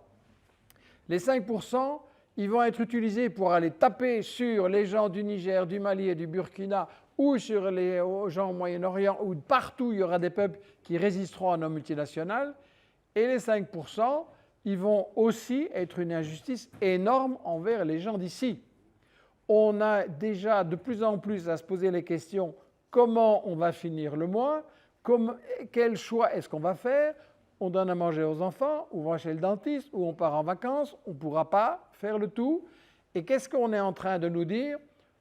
les 5%, ils vont être utilisés pour aller taper sur les gens du Niger, du Mali et du Burkina ou sur les gens au Moyen-Orient où partout il y aura des peuples qui résisteront à nos multinationales. Et les 5%, ils vont aussi être une injustice énorme envers les gens d'ici. On a déjà de plus en plus à se poser les questions comment on va finir le mois, quel choix est-ce qu'on va faire, on donne à manger aux enfants, ou on va chez le dentiste, ou on part en vacances, on ne pourra pas faire le tout. Et qu'est-ce qu'on est en train de nous dire?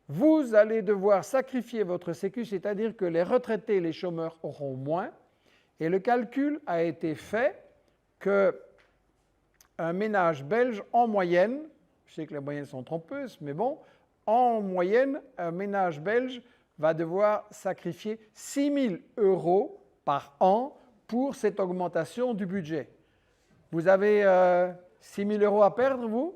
Vous allez devoir sacrifier votre sécu, c'est-à-dire que les retraités, les chômeurs auront moins. Et le calcul a été fait qu'un ménage belge, en moyenne, je sais que les moyennes sont trompeuses, mais bon, en moyenne, un ménage belge va devoir sacrifier 6 000 € par an pour cette augmentation du budget. Vous avez 6 000 € à perdre, vous,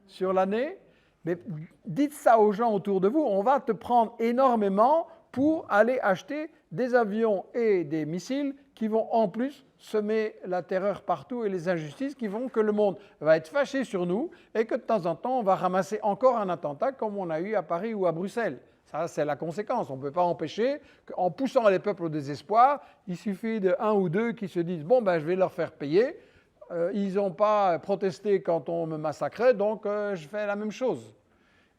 sur l'année? Mais dites ça aux gens autour de vous, on va te prendre énormément pour aller acheter des avions et des missiles qui vont en plus semer la terreur partout et les injustices qui vont que le monde va être fâché sur nous et que de temps en temps, on va ramasser encore un attentat comme on a eu à Paris ou à Bruxelles. Ça, c'est la conséquence. On ne peut pas empêcher qu'en poussant les peuples au désespoir, il suffit d'un ou deux qui se disent « bon, ben, je vais leur faire payer ». Ils n'ont pas protesté quand on me massacrait, donc je fais la même chose.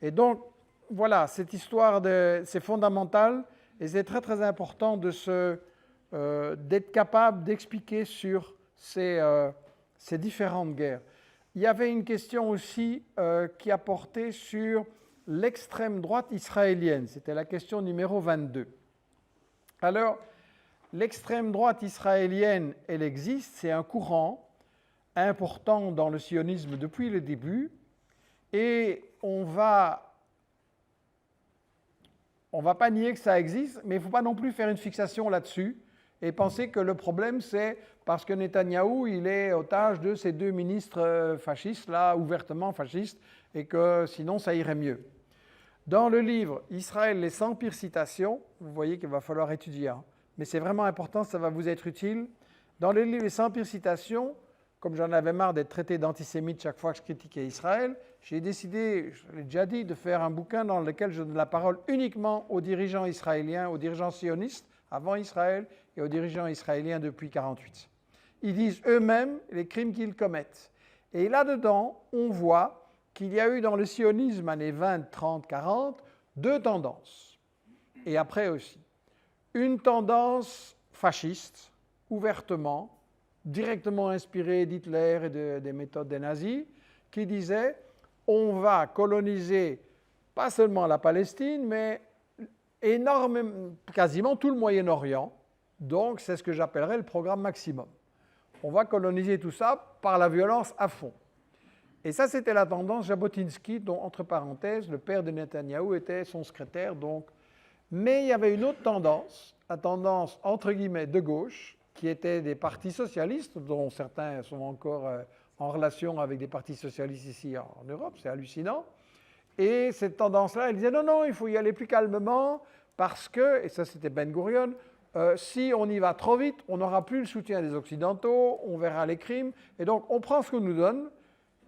Et donc, voilà, cette histoire, c'est fondamental et c'est très très important d'être capable d'expliquer sur ces différentes guerres. Il y avait une question aussi qui a porté sur l'extrême droite israélienne. C'était la question numéro 22. Alors, l'extrême droite israélienne, elle existe, c'est un courant important dans le sionisme depuis le début, et on va pas nier que ça existe, mais il ne faut pas non plus faire une fixation là-dessus et penser que le problème, c'est parce que Netanyahou, il est otage de ces deux ministres fascistes, là, ouvertement fascistes, et que sinon, ça irait mieux. Dans le livre « Israël, les 100 pires citations », vous voyez qu'il va falloir étudier, hein, mais c'est vraiment important, ça va vous être utile. Dans le livre « Les 100 pires citations », comme j'en avais marre d'être traité d'antisémite chaque fois que je critiquais Israël, j'ai décidé, je l'ai déjà dit, de faire un bouquin dans lequel je donne la parole uniquement aux dirigeants israéliens, aux dirigeants sionistes avant Israël et aux dirigeants israéliens depuis 1948. Ils disent eux-mêmes les crimes qu'ils commettent. Et là-dedans, on voit qu'il y a eu dans le sionisme années 20, 30, 40, deux tendances. Et après aussi. Une tendance fasciste, ouvertement, directement inspirée d'Hitler et des méthodes des nazis, qui disait on va coloniser pas seulement la Palestine, mais quasiment tout le Moyen-Orient. Donc, c'est ce que j'appellerais le programme maximum. On va coloniser tout ça par la violence à fond. Et ça, c'était la tendance Jabotinsky, dont, entre parenthèses, le père de Netanyahou était son secrétaire. Donc. Mais il y avait une autre tendance, la tendance, entre guillemets, de gauche, qui était des partis socialistes, dont certains sont encore en relation avec des partis socialistes ici en Europe, c'est hallucinant. Et cette tendance-là, elle disait non, non, il faut y aller plus calmement, parce que, et ça c'était Ben Gurion, si on y va trop vite, on n'aura plus le soutien des Occidentaux, on verra les crimes, et donc on prend ce qu'on nous donne,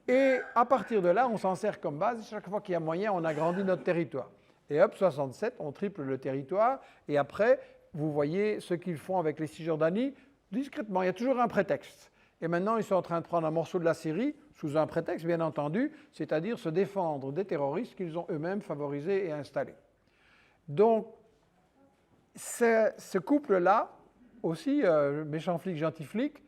et à partir de là, on s'en sert comme base, chaque fois qu'il y a moyen, on agrandit notre territoire. Et hop, 67, on triple le territoire, et après, vous voyez ce qu'ils font avec les Cisjordanie, discrètement, il y a toujours un prétexte. Et maintenant, ils sont en train de prendre un morceau de la Syrie, sous un prétexte, bien entendu, c'est-à-dire se défendre des terroristes qu'ils ont eux-mêmes favorisés et installés. Donc, ce couple-là, aussi, méchant flic, gentil flic,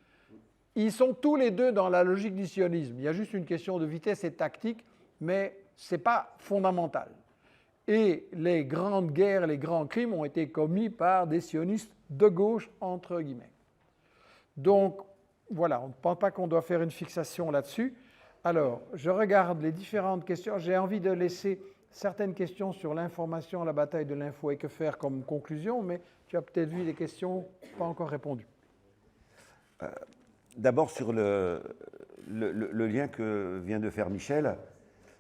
ils sont tous les deux dans la logique du sionisme. Il y a juste une question de vitesse et de tactique, mais ce n'est pas fondamental. Et les grandes guerres, les grands crimes ont été commis par des sionistes de gauche, entre guillemets. Donc, voilà, on ne pense pas qu'on doit faire une fixation là-dessus. Alors, je regarde les différentes questions. J'ai envie de laisser certaines questions sur l'information, la bataille de l'info et que faire comme conclusion, mais tu as peut-être vu des questions pas encore répondues. D'abord, sur le lien que vient de faire Michel,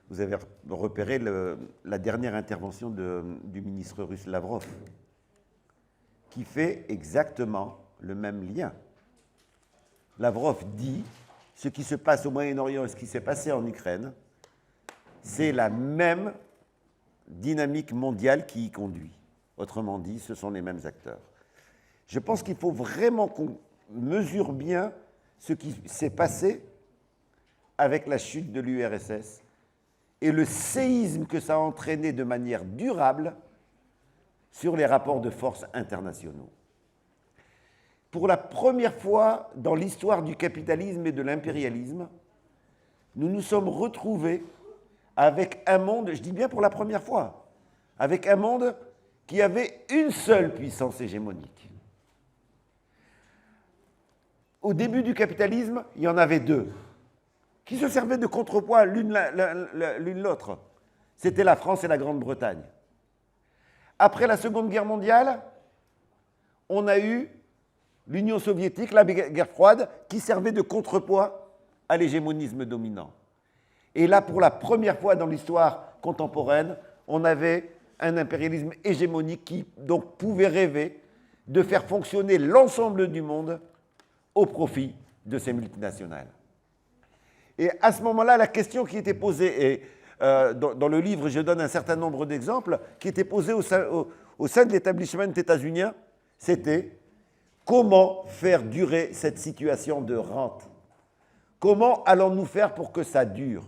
vous avez repéré la dernière intervention du ministre russe Lavrov, qui fait exactement le même lien. Lavrov dit ce qui se passe au Moyen-Orient et ce qui s'est passé en Ukraine, c'est la même dynamique mondiale qui y conduit. Autrement dit, ce sont les mêmes acteurs. Je pense qu'il faut vraiment qu'on mesure bien ce qui s'est passé avec la chute de l'URSS et le séisme que ça a entraîné de manière durable sur les rapports de force internationaux. Pour la première fois dans l'histoire du capitalisme et de l'impérialisme, nous nous sommes retrouvés avec un monde, je dis bien pour la première fois, avec un monde qui avait une seule puissance hégémonique. Au début du capitalisme, il y en avait deux, qui se servaient de contrepoids l'une l'autre. C'était la France et la Grande-Bretagne. Après la Seconde Guerre mondiale, on a eu l'Union soviétique, la guerre froide, qui servait de contrepoids à l'hégémonisme dominant. Et là, pour la première fois dans l'histoire contemporaine, on avait un impérialisme hégémonique qui donc pouvait rêver de faire fonctionner l'ensemble du monde au profit de ces multinationales. Et à ce moment-là, la question qui était posée, et dans le livre, je donne un certain nombre d'exemples, qui étaient posés au sein de l'établissement états-unien, c'était comment faire durer cette situation de rente? Comment allons-nous faire pour que ça dure?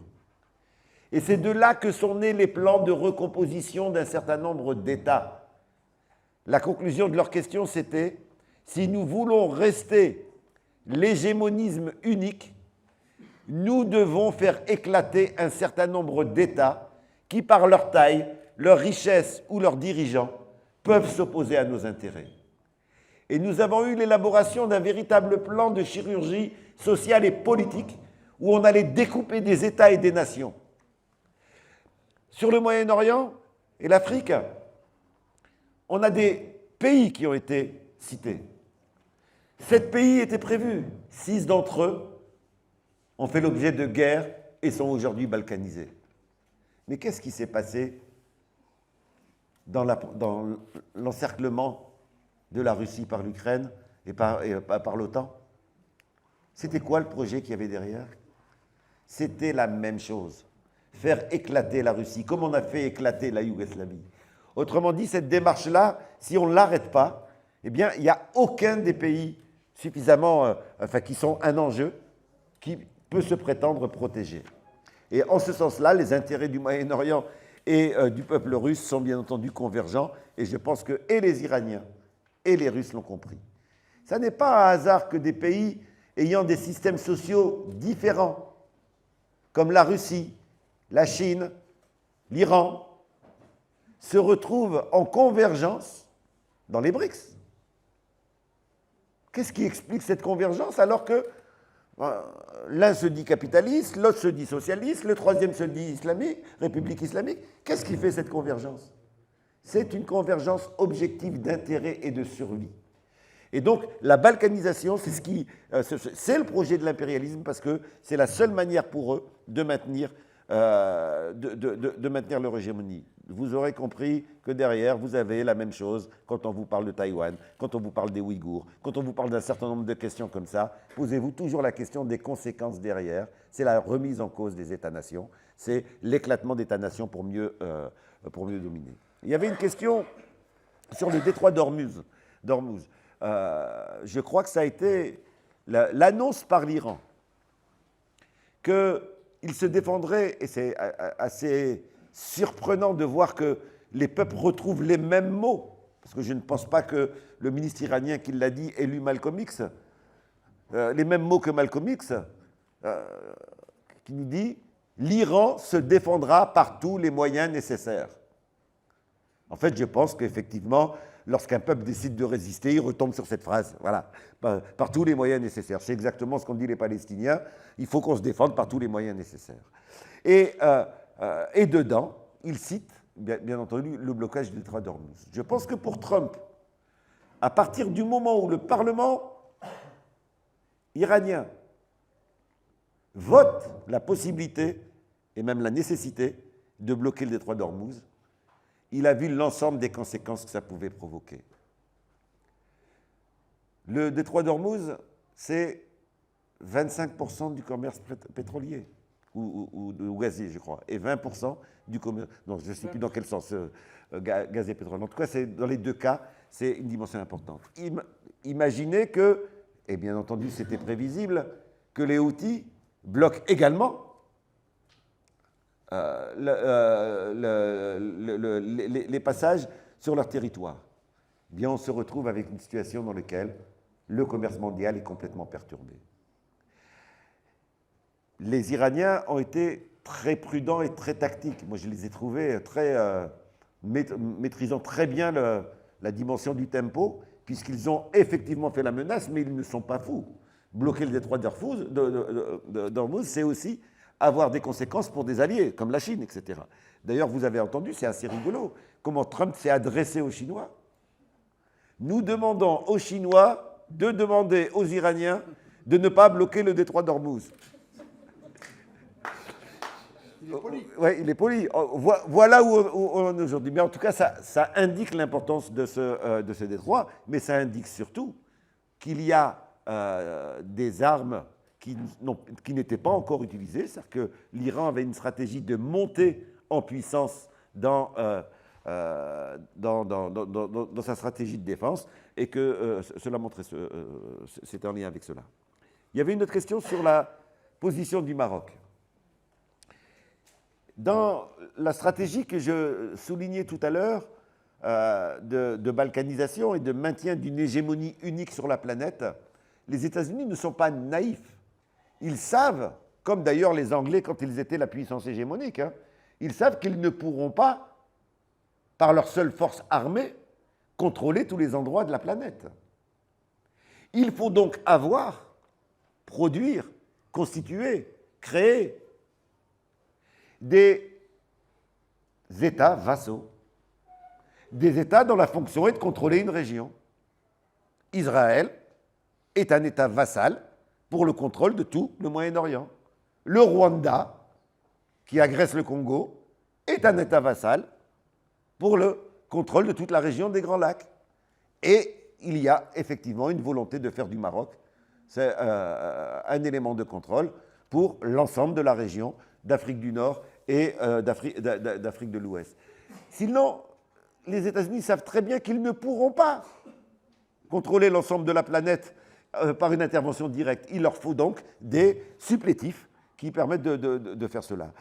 Et c'est de là que sont nés les plans de recomposition d'un certain nombre d'États. La conclusion de leur question, c'était si nous voulons rester l'hégémonisme unique, nous devons faire éclater un certain nombre d'États qui, par leur taille, leur richesse ou leurs dirigeants, peuvent s'opposer à nos intérêts. Et nous avons eu l'élaboration d'un véritable plan de chirurgie sociale et politique où on allait découper des États et des nations. Sur le Moyen-Orient et l'Afrique, on a des pays qui ont été cités. 7 pays étaient prévus. 6 d'entre eux ont fait l'objet de guerres et sont aujourd'hui balkanisés. Mais qu'est-ce qui s'est passé dans l'encerclement de la Russie par l'Ukraine et par l'OTAN? C'était quoi le projet qu'il y avait derrière? C'était la même chose. Faire éclater la Russie, comme on a fait éclater la Yougoslavie. Autrement dit, cette démarche-là, si on ne l'arrête pas, eh bien, il n'y a aucun des pays suffisamment, qui sont un enjeu, qui peut se prétendre protégé. Et en ce sens-là, les intérêts du Moyen-Orient et du peuple russe sont bien entendu convergents, et je pense que et les Iraniens et les Russes l'ont compris. Ça n'est pas un hasard que des pays ayant des systèmes sociaux différents, comme la Russie, la Chine, l'Iran, se retrouvent en convergence dans les BRICS. Qu'est-ce qui explique cette convergence alors que l'un se dit capitaliste, l'autre se dit socialiste, le troisième se dit islamique, république islamique? Qu'est-ce qui fait cette convergence? C'est une convergence objective d'intérêt et de survie. Et donc, la balkanisation, c'est le projet de l'impérialisme parce que c'est la seule manière pour eux de maintenir leur hégémonie. Vous aurez compris que derrière, vous avez la même chose quand on vous parle de Taïwan, quand on vous parle des Ouïghours, quand on vous parle d'un certain nombre de questions comme ça. Posez-vous toujours la question des conséquences derrière. C'est la remise en cause des États-nations. C'est l'éclatement d'États-nations pour mieux dominer. Il y avait une question sur le détroit d'Ormuz. Je crois que ça a été l'annonce par l'Iran qu'il se défendrait, et c'est assez surprenant de voir que les peuples retrouvent les mêmes mots, parce que je ne pense pas que le ministre iranien qui l'a dit ait lu Malcolm X, les mêmes mots que Malcolm X, qui nous dit « l'Iran se défendra par tous les moyens nécessaires ». En fait, je pense qu'effectivement, lorsqu'un peuple décide de résister, il retombe sur cette phrase, voilà, par tous les moyens nécessaires. C'est exactement ce qu'ont dit les Palestiniens, il faut qu'on se défende par tous les moyens nécessaires. Et dedans, il cite, bien entendu, le blocage du détroit d'Ormuz. Je pense que pour Trump, à partir du moment où le Parlement iranien vote la possibilité, et même la nécessité, de bloquer le détroit d'Ormuz, il a vu l'ensemble des conséquences que ça pouvait provoquer. Le détroit d'Ormuz, c'est 25% du commerce pétrolier, ou gazier, je crois, et 20% du commerce... Non, je ne sais plus dans quel sens, gaz et pétrole. En tout cas, dans les deux cas, c'est une dimension importante. Imaginez que, et bien entendu c'était prévisible, que les Houthis bloquent également les passages sur leur territoire. Bien, on se retrouve avec une situation dans laquelle le commerce mondial est complètement perturbé. Les Iraniens ont été très prudents et très tactiques. Moi, je les ai trouvés maîtrisant très bien la dimension du tempo, puisqu'ils ont effectivement fait la menace, mais ils ne sont pas fous. Bloquer le détroit d'Ormuz, c'est aussi avoir des conséquences pour des alliés, comme la Chine, etc. D'ailleurs, vous avez entendu, c'est assez rigolo, comment Trump s'est adressé aux Chinois. Nous demandons aux Chinois de demander aux Iraniens de ne pas bloquer le détroit d'Ormuz. Il est poli. Oui, il est poli. Voilà où on est aujourd'hui. Mais en tout cas, ça indique l'importance de ce détroit, mais ça indique surtout qu'il y a des armes qui n'étaient pas encore utilisées, c'est-à-dire que l'Iran avait une stratégie de montée en puissance dans sa stratégie de défense, et que cela montrait, c'était en lien avec cela. Il y avait une autre question sur la position du Maroc. Dans la stratégie que je soulignais tout à l'heure, de balkanisation et de maintien d'une hégémonie unique sur la planète, les États-Unis ne sont pas naïfs. Ils savent, comme d'ailleurs les Anglais quand ils étaient la puissance hégémonique, ils savent qu'ils ne pourront pas, par leur seule force armée, contrôler tous les endroits de la planète. Il faut donc produire, constituer, créer des États vassaux, des États dont la fonction est de contrôler une région. Israël est un État vassal pour le contrôle de tout le Moyen-Orient. Le Rwanda, qui agresse le Congo, est un État vassal pour le contrôle de toute la région des Grands Lacs. Et il y a effectivement une volonté de faire du Maroc un élément de contrôle pour l'ensemble de la région d'Afrique du Nord et d'Afrique de l'Ouest. Sinon, les États-Unis savent très bien qu'ils ne pourront pas contrôler l'ensemble de la planète par une intervention directe. Il leur faut donc des supplétifs qui permettent de faire cela.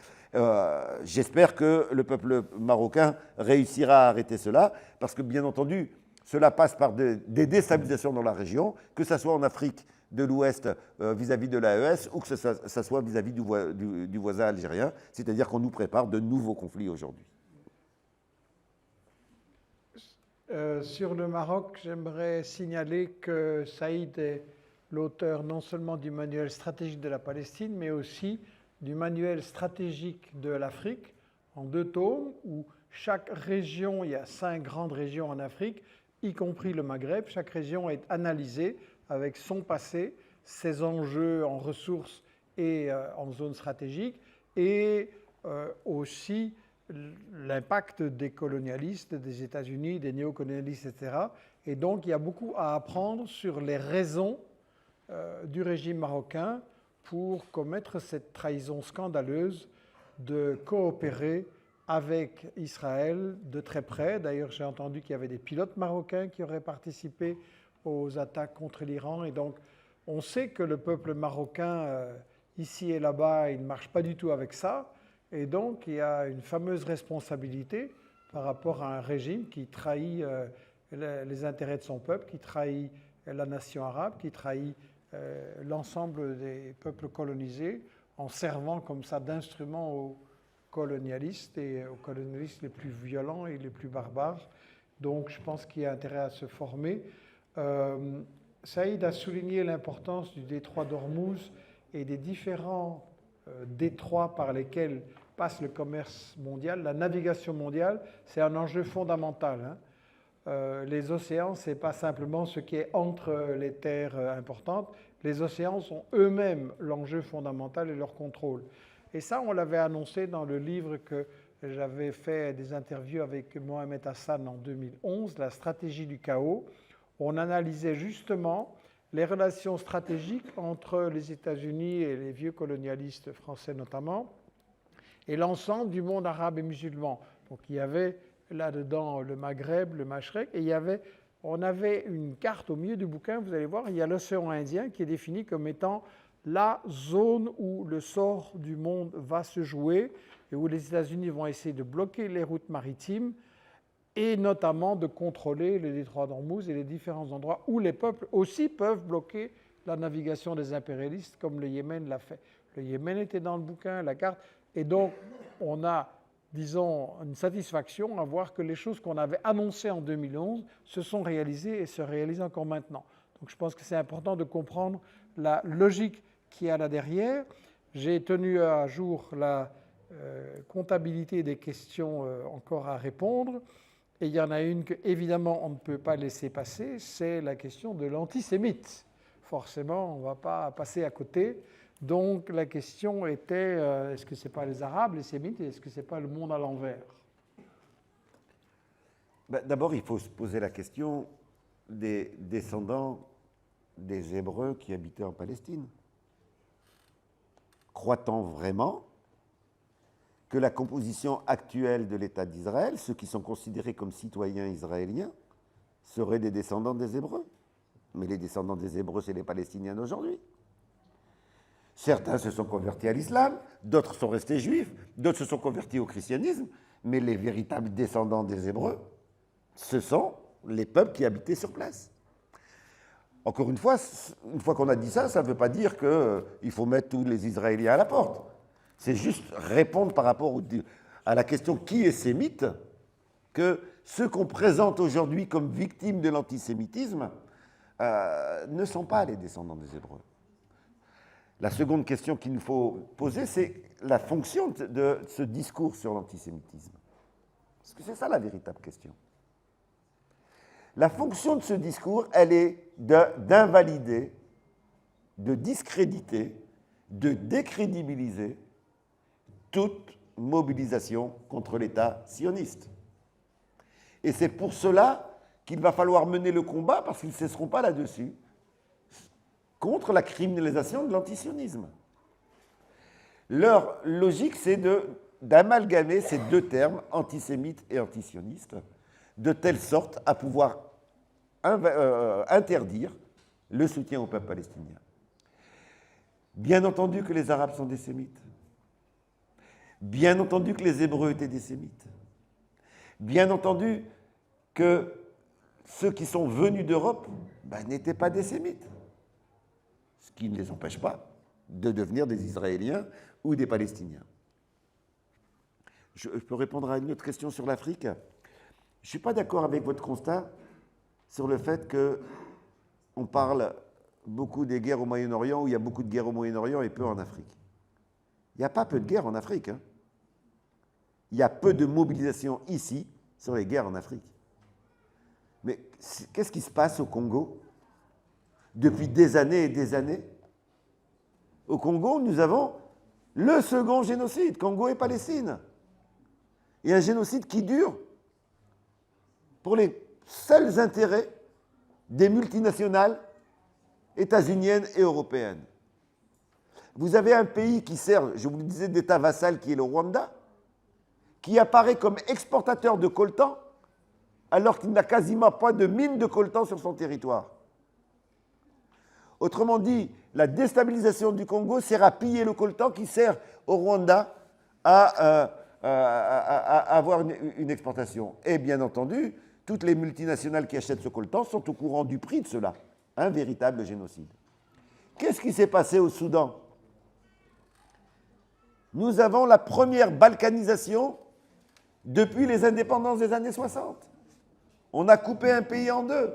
J'espère que le peuple marocain réussira à arrêter cela, parce que bien entendu, cela passe par des déstabilisations dans la région, que ce soit en Afrique de l'Ouest vis-à-vis de l'AES, ou que ça soit vis-à-vis du voisin algérien, c'est-à-dire qu'on nous prépare de nouveaux conflits aujourd'hui. Sur le Maroc, j'aimerais signaler que Saïd est l'auteur non seulement du manuel stratégique de la Palestine, mais aussi du manuel stratégique de l'Afrique, en 2 tomes, où chaque région, il y a 5 grandes régions en Afrique, y compris le Maghreb, chaque région est analysée avec son passé, ses enjeux en ressources et en zone stratégique, et aussi l'impact des colonialistes, des États-Unis, des néocolonialistes, etc. Et donc, il y a beaucoup à apprendre sur les raisons du régime marocain pour commettre cette trahison scandaleuse de coopérer avec Israël de très près. D'ailleurs, j'ai entendu qu'il y avait des pilotes marocains qui auraient participé aux attaques contre l'Iran. Et donc, on sait que le peuple marocain, ici et là-bas, il ne marche pas du tout avec ça. Et donc, il y a une fameuse responsabilité par rapport à un régime qui trahit les intérêts de son peuple, qui trahit la nation arabe, qui trahit l'ensemble des peuples colonisés en servant comme ça d'instrument aux colonialistes et aux colonialistes les plus violents et les plus barbares. Donc, je pense qu'il y a intérêt à se former. Saïd a souligné l'importance du détroit d'Ormuz et des différents détroits par lesquels passe le commerce mondial. La navigation mondiale, c'est un enjeu fondamental. Les océans, ce n'est pas simplement ce qui est entre les terres importantes. Les océans sont eux-mêmes l'enjeu fondamental et leur contrôle. Et ça, on l'avait annoncé dans le livre que j'avais fait des interviews avec Mohamed Hassan en 2011, La stratégie du chaos. On analysait justement les relations stratégiques entre les États-Unis et les vieux colonialistes français notamment, et l'ensemble du monde arabe et musulman. Donc il y avait là-dedans le Maghreb, le Mashrek, et on avait une carte au milieu du bouquin, vous allez voir, il y a l'océan Indien qui est défini comme étant la zone où le sort du monde va se jouer et où les États-Unis vont essayer de bloquer les routes maritimes et notamment de contrôler le détroit d'Ormuz et les différents endroits où les peuples aussi peuvent bloquer la navigation des impérialistes, comme le Yémen l'a fait. Le Yémen était dans le bouquin, la carte, et donc on a, disons, une satisfaction à voir que les choses qu'on avait annoncées en 2011 se sont réalisées et se réalisent encore maintenant. Donc je pense que c'est important de comprendre la logique qu'il y a là derrière. J'ai tenu à jour la comptabilité des questions encore à répondre. Et il y en a une que, évidemment, on ne peut pas laisser passer, c'est la question de l'antisémite. Forcément, on ne va pas passer à côté. Donc la question était, est-ce que ce n'est pas les Arabes, les Sémites, et est-ce que ce n'est pas le monde à l'envers? D'abord, il faut se poser la question des descendants des Hébreux qui habitaient en Palestine. Croit-on vraiment que la composition actuelle de l'État d'Israël, ceux qui sont considérés comme citoyens israéliens, seraient des descendants des Hébreux? Mais les descendants des Hébreux, c'est les Palestiniens d'aujourd'hui. Certains se sont convertis à l'islam, d'autres sont restés juifs, d'autres se sont convertis au christianisme, mais les véritables descendants des Hébreux, ce sont les peuples qui habitaient sur place. Encore une fois qu'on a dit ça, ça ne veut pas dire qu'il faut mettre tous les Israéliens à la porte. C'est juste répondre par rapport à la question qui est sémite, que ceux qu'on présente aujourd'hui comme victimes de l'antisémitisme ne sont pas les descendants des Hébreux. La seconde question qu'il nous faut poser, c'est la fonction de ce discours sur l'antisémitisme. Parce que c'est ça la véritable question. La fonction de ce discours, elle est d'invalider, de discréditer, de décrédibiliser toute mobilisation contre l'État sioniste. Et c'est pour cela qu'il va falloir mener le combat, parce qu'ils ne cesseront pas là-dessus, contre la criminalisation de l'antisionisme. Leur logique, c'est d'amalgamer ces deux termes, antisémite et antisioniste, de telle sorte à pouvoir interdire le soutien au peuple palestinien. Bien entendu que les Arabes sont des sémites. Bien entendu que les Hébreux étaient des sémites. Bien entendu que ceux qui sont venus d'Europe n'étaient pas des sémites. Ce qui ne les empêche pas de devenir des Israéliens ou des Palestiniens. Je peux répondre à une autre question sur l'Afrique. je ne suis pas d'accord avec votre constat sur le fait qu'on parle beaucoup des guerres au Moyen-Orient, où il y a beaucoup de guerres au Moyen-Orient et peu en Afrique. Il n'y a pas peu de guerres en Afrique. Hein. Il y a peu de mobilisation ici sur les guerres en Afrique. Mais qu'est-ce qui se passe au Congo depuis des années et des années? Au Congo, nous avons le second génocide, Congo et Palestine. Et un génocide qui dure pour les seuls intérêts des multinationales états-uniennes et européennes. Vous avez un pays qui sert, je vous le disais, d'État vassal, qui est le Rwanda, qui apparaît comme exportateur de coltan, alors qu'il n'a quasiment pas de mine de coltan sur son territoire. Autrement dit, la déstabilisation du Congo sert à piller le coltan qui sert au Rwanda à avoir une exportation. Et bien entendu, toutes les multinationales qui achètent ce coltan sont au courant du prix de cela. Un véritable génocide. Qu'est-ce qui s'est passé au Soudan? Nous avons la première balkanisation depuis les indépendances des années 60. On a coupé un pays en deux.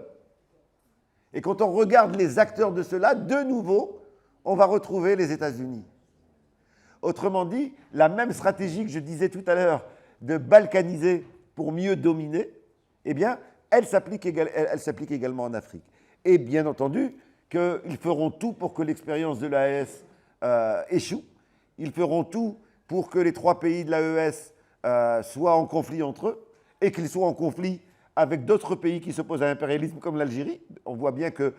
Et quand on regarde les acteurs de cela, de nouveau, on va retrouver les États-Unis. Autrement dit, la même stratégie que je disais tout à l'heure de balkaniser pour mieux dominer, eh bien, elle s'applique également en Afrique. Et bien entendu, qu'ils feront tout pour que l'expérience de l'AES échoue. Ils feront tout pour que les 3 pays de l'AES soient en conflit entre eux et qu'ils soient en conflit avec d'autres pays qui s'opposent à l'impérialisme comme l'Algérie. On voit bien que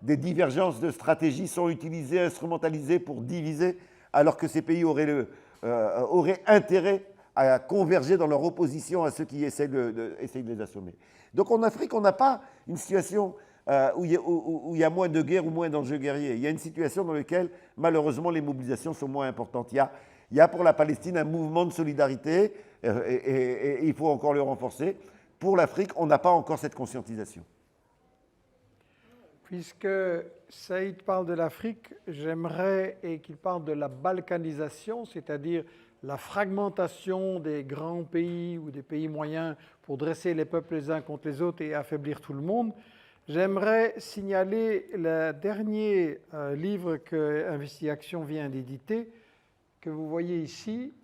des divergences de stratégie sont utilisées, instrumentalisées pour diviser, alors que ces pays auraient intérêt à converger dans leur opposition à ceux qui essayent de les assommer. Donc en Afrique, on n'a pas une situation où il y a moins de guerre ou moins d'enjeux guerriers. Il y a une situation dans laquelle, malheureusement, les mobilisations sont moins importantes. Il y a pour la Palestine un mouvement de solidarité et il faut encore le renforcer. Pour l'Afrique, on n'a pas encore cette conscientisation. Puisque Saïd parle de l'Afrique, j'aimerais qu'il parle de la balkanisation, c'est-à-dire la fragmentation des grands pays ou des pays moyens pour dresser les peuples les uns contre les autres et affaiblir tout le monde. J'aimerais signaler le dernier livre que Investigation vient d'éditer, que vous voyez ici,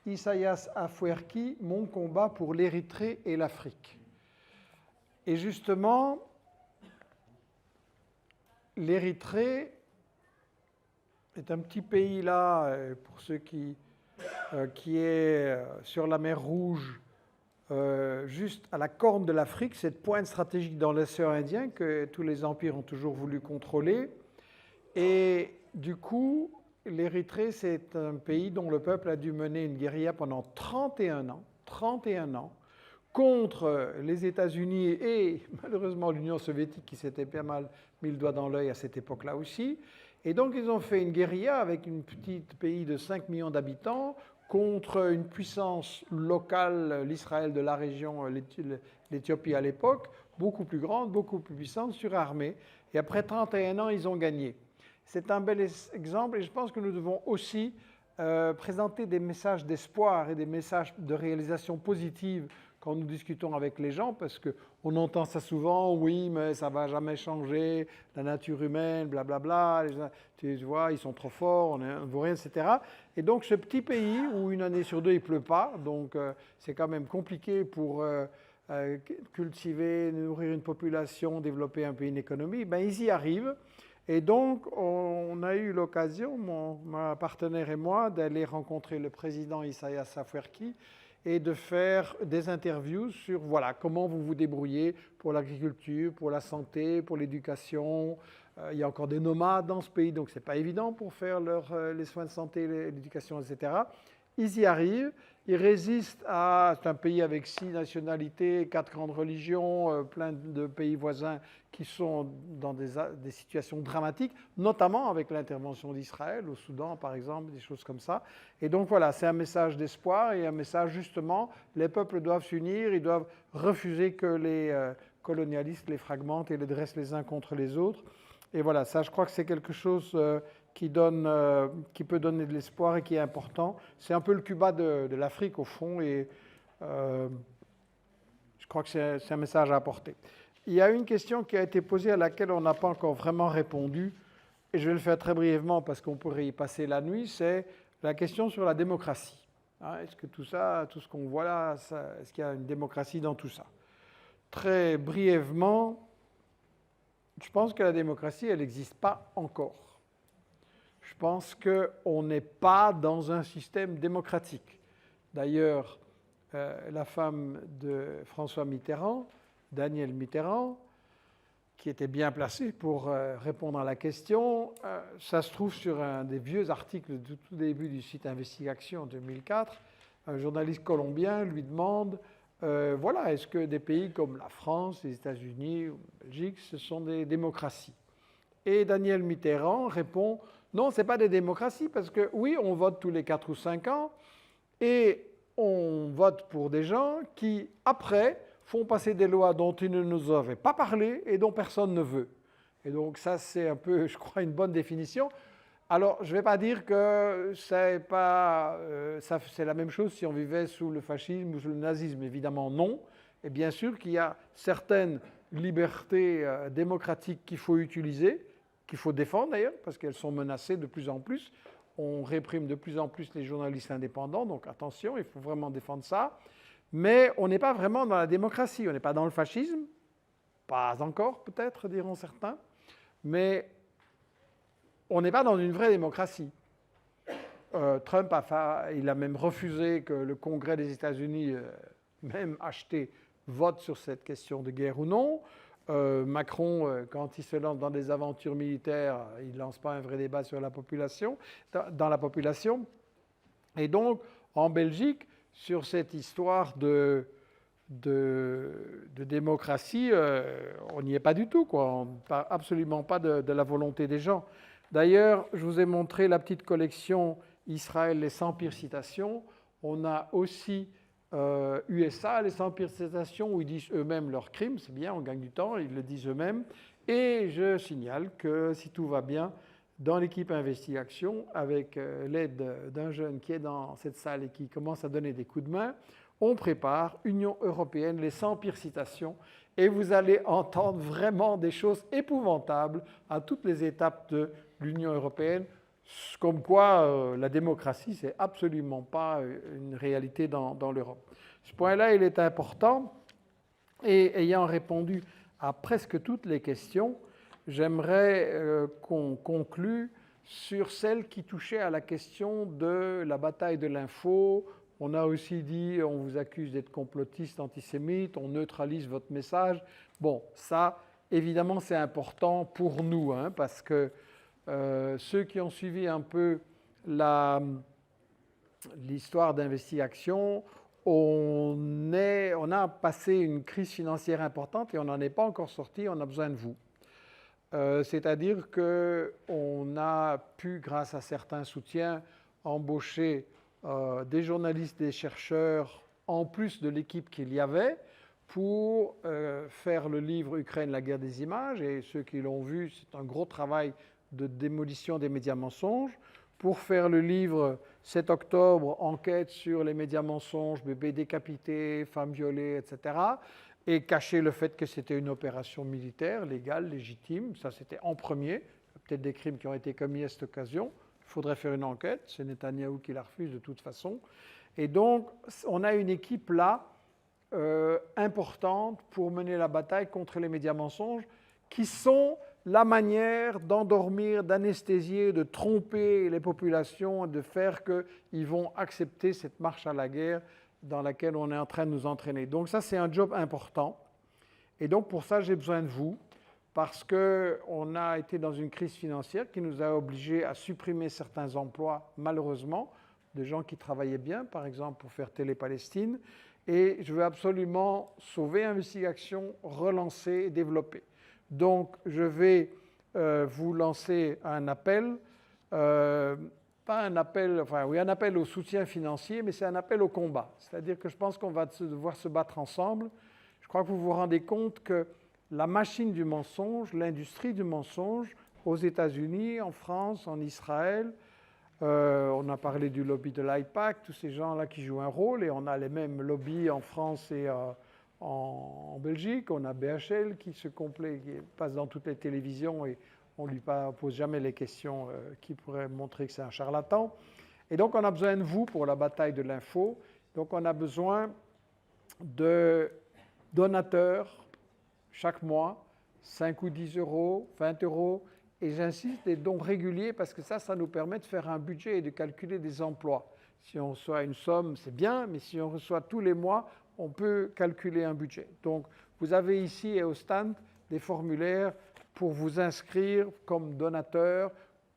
Isaias Afwerki, Mon combat pour l'Érythrée et l'Afrique. Et justement, l'Érythrée est un petit pays là, pour ceux qui est sur la mer Rouge, juste à la corne de l'Afrique, cette pointe stratégique dans l'océan Indien que tous les empires ont toujours voulu contrôler. Et du coup, l'Érythrée, c'est un pays dont le peuple a dû mener une guérilla pendant 31 ans, contre les États-Unis et malheureusement l'Union soviétique qui s'était bien mal mis le doigt dans l'œil à cette époque-là aussi. Et donc ils ont fait une guérilla avec un petit pays de 5 millions d'habitants contre une puissance locale, l'Israël de la région, l'Éthiopie à l'époque, beaucoup plus grande, beaucoup plus puissante, surarmée. Et après 31 ans, ils ont gagné. C'est un bel exemple et je pense que nous devons aussi présenter des messages d'espoir et des messages de réalisation positive quand nous discutons avec les gens, parce qu'on entend ça souvent, oui, mais ça ne va jamais changer, la nature humaine, blablabla, tu vois, ils sont trop forts, on ne vaut rien, etc. Et donc ce petit pays où une année sur deux, il ne pleut pas, donc c'est quand même compliqué pour cultiver, nourrir une population, développer un pays, une économie, ben, ils y arrivent. Et donc, on a eu l'occasion, mon partenaire et moi, d'aller rencontrer le président Isaias Afwerki et de faire des interviews sur voilà, comment vous vous débrouillez pour l'agriculture, pour la santé, pour l'éducation. Il y a encore des nomades dans ce pays, donc ce n'est pas évident pour faire les soins de santé, l'éducation, etc. Ils y arrivent. Ils résistent à... C'est un pays avec 6 nationalités, 4 grandes religions, plein de pays voisins qui sont dans des situations dramatiques, notamment avec l'intervention d'Israël, au Soudan par exemple, des choses comme ça. Et donc voilà, c'est un message d'espoir et un message justement, les peuples doivent s'unir, ils doivent refuser que les colonialistes les fragmentent et les dressent les uns contre les autres. Et voilà, ça je crois que c'est quelque chose... qui peut donner de l'espoir et qui est important. C'est un peu le Cuba de l'Afrique, au fond, et je Je crois que c'est un message à apporter. Il y a une question qui a été posée à laquelle on n'a pas encore vraiment répondu, et je vais le faire très brièvement parce qu'on pourrait y passer la nuit, c'est la question sur la démocratie. Est-ce que tout ça, tout ce qu'on voit là, est-ce qu'il y a une démocratie dans tout ça? Très brièvement, je pense que la démocratie, elle n'existe pas encore. Je pense qu'on n'est pas dans un système démocratique. D'ailleurs, la femme de François Mitterrand, Danielle Mitterrand, qui était bien placée pour répondre à la question, ça se trouve sur un des vieux articles du tout début du site Investigation en 2004. Un journaliste colombien lui demande voilà, est-ce que des pays comme la France, les États-Unis ou la Belgique, ce sont des démocraties? Et Danielle Mitterrand répond non, ce n'est pas des démocraties, parce que oui, on vote tous les 4 ou 5 ans, et on vote pour des gens qui, après, font passer des lois dont ils ne nous avaient pas parlé et dont personne ne veut. Et donc ça, c'est un peu, je crois, une bonne définition. Alors, je ne vais pas dire que c'est la même chose si on vivait sous le fascisme ou sous le nazisme. Évidemment, non. Et bien sûr qu'il y a certaines libertés démocratiques qu'il faut utiliser, qu'il faut défendre d'ailleurs, parce qu'elles sont menacées de plus en plus. On réprime de plus en plus les journalistes indépendants, donc attention, il faut vraiment défendre ça. Mais on n'est pas vraiment dans la démocratie, on n'est pas dans le fascisme, pas encore peut-être, diront certains, mais on n'est pas dans une vraie démocratie. Trump il a même refusé que le Congrès des États-Unis, même acheté, vote sur cette question de guerre ou non. Macron, quand il se lance dans des aventures militaires, il ne lance pas un vrai débat sur la population, dans la population. Et donc, en Belgique, sur cette histoire de démocratie, on n'y est pas du tout, quoi. On ne parle absolument pas de la volonté des gens. D'ailleurs, je vous ai montré la petite collection Israël, les 100 pires citations. On a aussi USA, les 100 pires citations, où ils disent eux-mêmes leurs crimes. C'est bien, on gagne du temps, ils le disent eux-mêmes. Et je signale que si tout va bien, dans l'équipe Investigation, avec l'aide d'un jeune qui est dans cette salle et qui commence à donner des coups de main, on prépare Union européenne, les 100 pires citations, et vous allez entendre vraiment des choses épouvantables à toutes les étapes de l'Union européenne, comme quoi la démocratie, c'est absolument pas une réalité dans l'Europe. Ce point-là, il est important, et ayant répondu à presque toutes les questions, j'aimerais qu'on conclue sur celle qui touchait à la question de la bataille de l'info. On a aussi dit, on vous accuse d'être complotiste, antisémite, on neutralise votre message. Bon, ça, évidemment, c'est important pour nous, parce que ceux qui ont suivi un peu l'histoire d'Investigation, on a passé une crise financière importante et on n'en est pas encore sorti, on a besoin de vous. C'est-à-dire qu'on a pu, grâce à certains soutiens, embaucher des journalistes, des chercheurs, en plus de l'équipe qu'il y avait, pour faire le livre Ukraine, la guerre des images. Et ceux qui l'ont vu, c'est un gros travail de démolition des médias mensonges. Pour faire le livre 7 octobre, enquête sur les médias mensonges, bébés décapités, femmes violées, etc. Et cacher le fait que c'était une opération militaire, légale, légitime. Ça, c'était en premier. Peut-être des crimes qui ont été commis à cette occasion. Il faudrait faire une enquête. C'est Netanyahou qui la refuse de toute façon. Et donc, on a une équipe là importante pour mener la bataille contre les médias mensonges qui sont la manière d'endormir, d'anesthésier, de tromper les populations et de faire qu'ils vont accepter cette marche à la guerre dans laquelle on est en train de nous entraîner. Donc ça, c'est un job important. Et donc pour ça, j'ai besoin de vous, parce qu'on a été dans une crise financière qui nous a obligés à supprimer certains emplois, malheureusement, de gens qui travaillaient bien, par exemple pour faire Télé-Palestine. Et je veux absolument sauver Investigation, relancer et développer. Donc je vais vous lancer un appel, pas un appel, enfin oui, un appel au soutien financier, mais c'est un appel au combat. C'est-à-dire que je pense qu'on va devoir se battre ensemble. Je crois que vous vous rendez compte que la machine du mensonge, l'industrie du mensonge, aux États-Unis, en France, en Israël, on a parlé du lobby de l'AIPAC, tous ces gens-là qui jouent un rôle, et on a les mêmes lobbies en France et en Belgique, on a BHL qui passe dans toutes les télévisions et on ne lui pose jamais les questions qui pourraient montrer que c'est un charlatan. Et donc, on a besoin de vous pour la bataille de l'info. Donc, on a besoin de donateurs chaque mois, 5 ou 10 euros, 20 euros. Et j'insiste, des dons réguliers parce que ça nous permet de faire un budget et de calculer des emplois. Si on reçoit une somme, c'est bien, mais si on reçoit tous les mois, on peut calculer un budget. Donc, vous avez ici et au stand des formulaires pour vous inscrire comme donateur,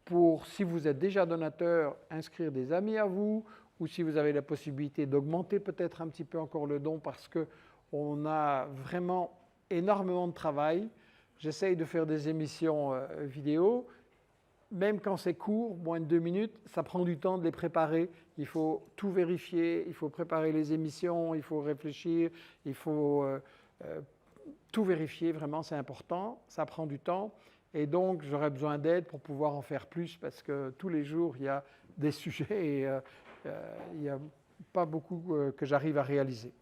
pour, si vous êtes déjà donateur, inscrire des amis à vous, ou si vous avez la possibilité d'augmenter peut-être un petit peu encore le don parce qu'on a vraiment énormément de travail. J'essaye de faire des émissions vidéo. Même quand c'est court, moins de 2 minutes, ça prend du temps de les préparer. Il faut tout vérifier, il faut préparer les émissions, il faut réfléchir, il faut tout vérifier, vraiment c'est important, ça prend du temps. Et donc j'aurais besoin d'aide pour pouvoir en faire plus parce que tous les jours il y a des sujets et il n'y a pas beaucoup que j'arrive à réaliser.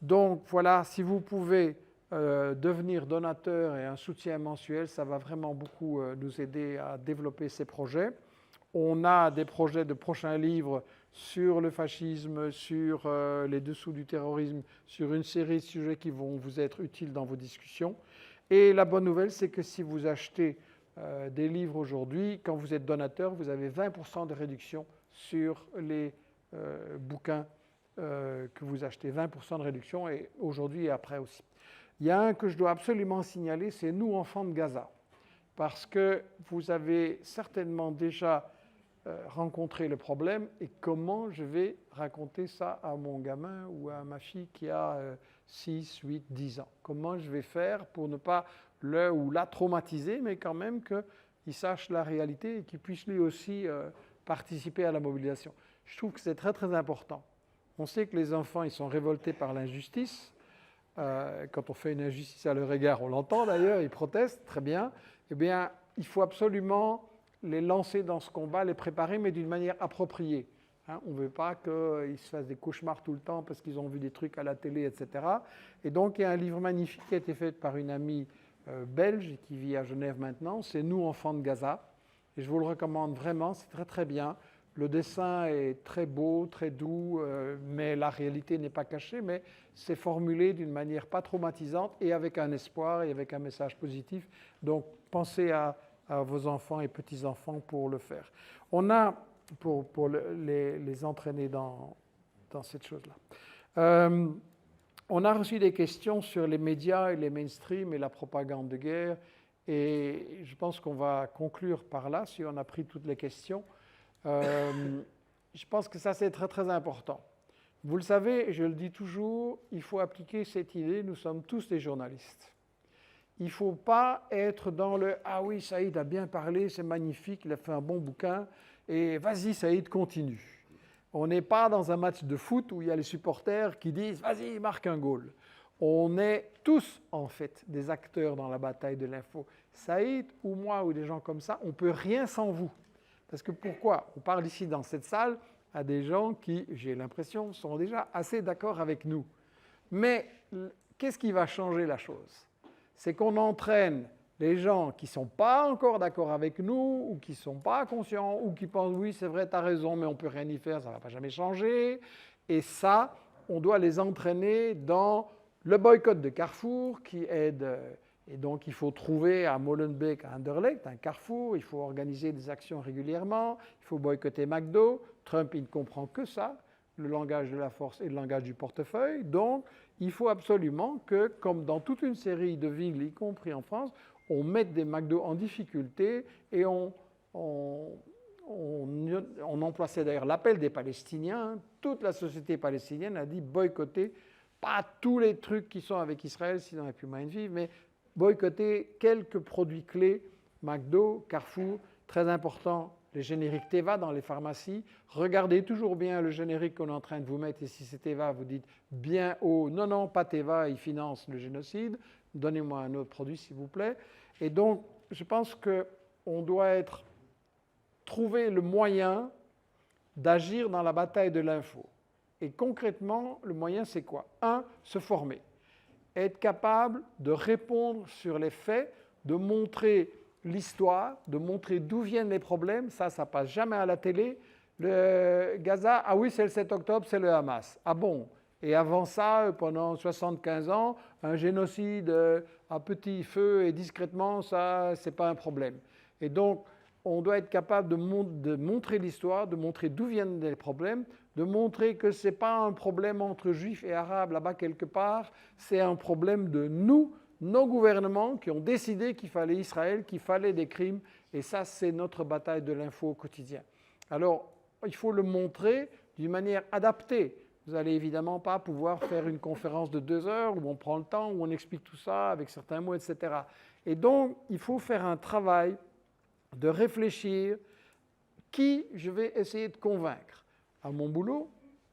Donc voilà, si vous pouvez devenir donateur et un soutien mensuel, ça va vraiment beaucoup nous aider à développer ces projets. On a des projets de prochains livres sur le fascisme, sur les dessous du terrorisme, sur une série de sujets qui vont vous être utiles dans vos discussions. Et la bonne nouvelle, c'est que si vous achetez des livres aujourd'hui, quand vous êtes donateur, vous avez 20% de réduction sur les bouquins que vous achetez. 20% de réduction et aujourd'hui et après aussi. Il y a un que je dois absolument signaler, c'est Nous, enfants de Gaza. Parce que vous avez certainement déjà rencontré le problème et comment je vais raconter ça à mon gamin ou à ma fille qui a 6, 8, 10 ans. Comment je vais faire pour ne pas le ou la traumatiser, mais quand même qu'il sache la réalité et qu'il puisse lui aussi participer à la mobilisation. Je trouve que c'est très très important. On sait que les enfants, ils sont révoltés par l'injustice. Quand on fait une injustice à leur égard, on l'entend d'ailleurs, ils protestent, très bien. Eh bien, il faut absolument les lancer dans ce combat, les préparer, mais d'une manière appropriée. Hein, on ne veut pas qu'ils se fassent des cauchemars tout le temps parce qu'ils ont vu des trucs à la télé, etc. Et donc, il y a un livre magnifique qui a été fait par une amie belge qui vit à Genève maintenant, c'est Nous, enfants de Gaza. Et je vous le recommande vraiment, c'est très très bien. Le dessin est très beau, très doux, mais la réalité n'est pas cachée, mais c'est formulé d'une manière pas traumatisante et avec un espoir et avec un message positif. Donc, pensez à vos enfants et petits-enfants pour le faire. On a, pour les entraîner dans cette chose-là. On a reçu des questions sur les médias et les mainstream et la propagande de guerre, et je pense qu'on va conclure par là, si on a pris toutes les questions. Je pense que ça, c'est très, très important. Vous le savez, je le dis toujours, il faut appliquer cette idée, nous sommes tous des journalistes. Il ne faut pas être dans le « Ah oui, Saïd a bien parlé, c'est magnifique, il a fait un bon bouquin, et vas-y Saïd, continue ». On n'est pas dans un match de foot où il y a les supporters qui disent « Vas-y, marque un goal ». On est tous, en fait, des acteurs dans la bataille de l'info. Saïd ou moi ou des gens comme ça, on ne peut rien sans vous. Parce que pourquoi? On parle ici dans cette salle à des gens qui, j'ai l'impression, sont déjà assez d'accord avec nous. Mais qu'est-ce qui va changer la chose? C'est qu'on entraîne les gens qui ne sont pas encore d'accord avec nous, ou qui ne sont pas conscients, ou qui pensent « oui, c'est vrai, tu as raison, mais on ne peut rien y faire, ça ne va pas jamais changer ». Et ça, on doit les entraîner dans le boycott de Carrefour qui aide... Et donc, il faut trouver à Molenbeek, à Anderlecht, un carrefour, il faut organiser des actions régulièrement, il faut boycotter McDo. Trump, il ne comprend que ça, le langage de la force et le langage du portefeuille. Donc, il faut absolument que, comme dans toute une série de villes, y compris en France, on mette des McDo en difficulté et on emplaçait d'ailleurs l'appel des Palestiniens. Toute la société palestinienne a dit boycotter, pas tous les trucs qui sont avec Israël, sinon il n'y a plus moyen de vivre, mais boycotter quelques produits clés, McDo, Carrefour, très important, les génériques Teva dans les pharmacies. Regardez toujours bien le générique qu'on est en train de vous mettre et si c'est Teva, vous dites bien haut, non, non, pas Teva, il finance le génocide, donnez-moi un autre produit s'il vous plaît. Et donc, je pense qu'on doit trouver le moyen d'agir dans la bataille de l'info. Et concrètement, le moyen c'est quoi? 1, se former. être capable de répondre sur les faits, de montrer l'histoire, de montrer d'où viennent les problèmes. Ça passe jamais à la télé. Le Gaza, ah oui, c'est le 7 octobre, c'est le Hamas. Ah bon? Et avant ça, pendant 75 ans, un génocide à petit feu et discrètement, ça, c'est pas un problème. Et donc, on doit être capable de montrer l'histoire, de montrer d'où viennent les problèmes, de montrer que ce n'est pas un problème entre juifs et arabes là-bas quelque part, c'est un problème de nous, nos gouvernements qui ont décidé qu'il fallait Israël, qu'il fallait des crimes, et ça, c'est notre bataille de l'info au quotidien. Alors, il faut le montrer d'une manière adaptée. Vous n'allez évidemment pas pouvoir faire une conférence de 2 heures où on prend le temps, où on explique tout ça avec certains mots, etc. Et donc, il faut faire un travail de réfléchir qui je vais essayer de convaincre à mon boulot,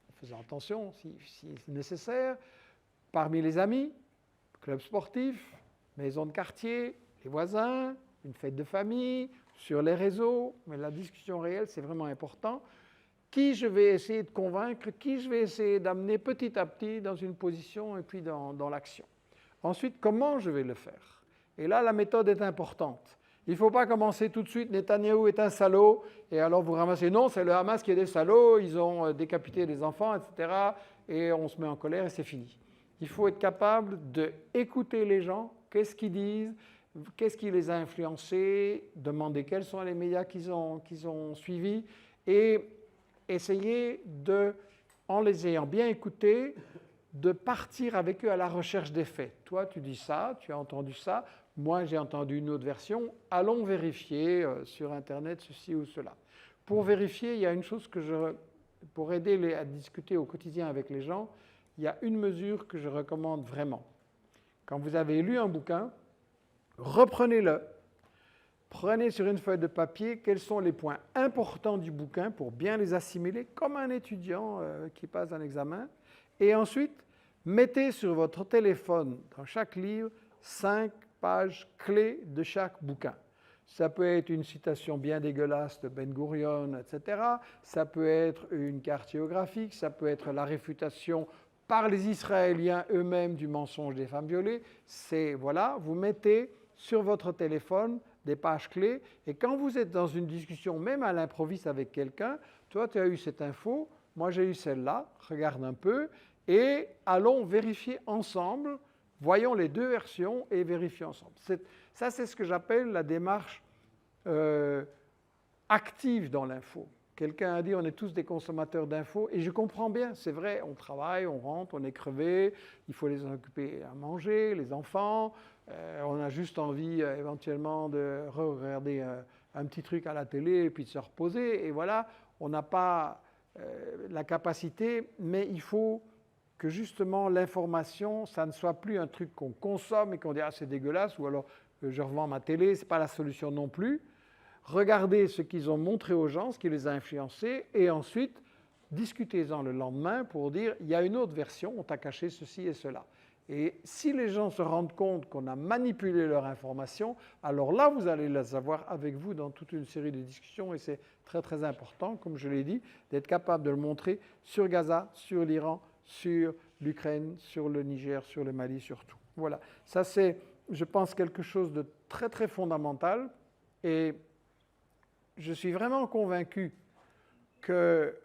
en faisant attention si nécessaire, parmi les amis, club sportif, maison de quartier, les voisins, une fête de famille, sur les réseaux, mais la discussion réelle, c'est vraiment important. Qui je vais essayer de convaincre, qui je vais essayer d'amener petit à petit dans une position et puis dans l'action. Ensuite, comment je vais le faire? Et là, la méthode est importante. Il ne faut pas commencer tout de suite, Netanyahou est un salaud, et alors vous ramassez, non, c'est le Hamas qui est des salauds, ils ont décapité les enfants, etc., et on se met en colère et c'est fini. Il faut être capable d'écouter les gens, qu'est-ce qu'ils disent, qu'est-ce qui les a influencés, demander quels sont les médias qu'ils ont suivis, et essayer en les ayant bien écoutés, de partir avec eux à la recherche des faits. Toi, tu dis ça, tu as entendu ça, moi, j'ai entendu une autre version. Allons vérifier sur Internet ceci ou cela. Pour vérifier, il y a une chose pour aider à discuter au quotidien avec les gens, il y a une mesure que je recommande vraiment. Quand vous avez lu un bouquin, reprenez-le. Prenez sur une feuille de papier quels sont les points importants du bouquin pour bien les assimiler, comme un étudiant qui passe un examen. Et ensuite, mettez sur votre téléphone, dans chaque livre, 5 pages clés de chaque bouquin. Ça peut être une citation bien dégueulasse de Ben Gurion, etc. Ça peut être une carte géographique, ça peut être la réfutation par les Israéliens eux-mêmes du mensonge des femmes violées. Voilà, vous mettez sur votre téléphone des pages clés, et quand vous êtes dans une discussion, même à l'improviste avec quelqu'un, toi tu as eu cette info, moi j'ai eu celle-là, regarde un peu, et allons vérifier ensemble, voyons les deux versions et vérifions ensemble. Ça, c'est ce que j'appelle la démarche active dans l'info. Quelqu'un a dit on est tous des consommateurs d'infos, et je comprends bien, c'est vrai, on travaille, on rentre, on est crevé, il faut les occuper à manger, les enfants, on a juste envie éventuellement de regarder un petit truc à la télé et puis de se reposer, et voilà, on n'a pas la capacité, mais il faut que justement l'information, ça ne soit plus un truc qu'on consomme et qu'on dit « ah c'est dégueulasse » ou alors « je revends ma télé », ce n'est pas la solution non plus. Regardez ce qu'ils ont montré aux gens, ce qui les a influencés, et ensuite discutez-en le lendemain pour dire « il y a une autre version, on t'a caché ceci et cela ». Et si les gens se rendent compte qu'on a manipulé leur information, alors là, vous allez les avoir avec vous dans toute une série de discussions, et c'est très très important, comme je l'ai dit, d'être capable de le montrer sur Gaza, sur l'Iran, sur l'Ukraine, sur le Niger, sur le Mali surtout. Voilà, ça c'est, je pense, quelque chose de très très fondamental, et je suis vraiment convaincu que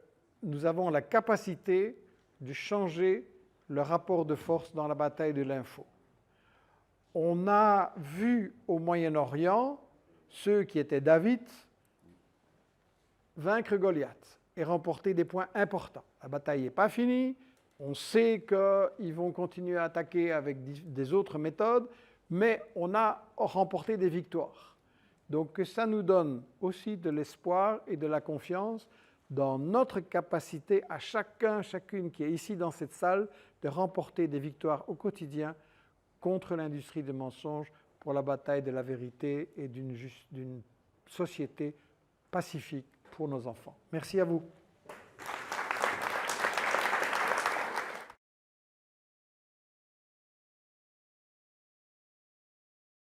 nous avons la capacité de changer le rapport de force dans la bataille de l'info. On a vu au Moyen-Orient ceux qui étaient David vaincre Goliath et remporter des points importants. La bataille n'est pas finie, on sait qu'ils vont continuer à attaquer avec des autres méthodes, mais on a remporté des victoires. Donc ça nous donne aussi de l'espoir et de la confiance dans notre capacité à chacun, chacune qui est ici dans cette salle, de remporter des victoires au quotidien contre l'industrie des mensonges pour la bataille de la vérité et d'une société pacifique pour nos enfants. Merci à vous.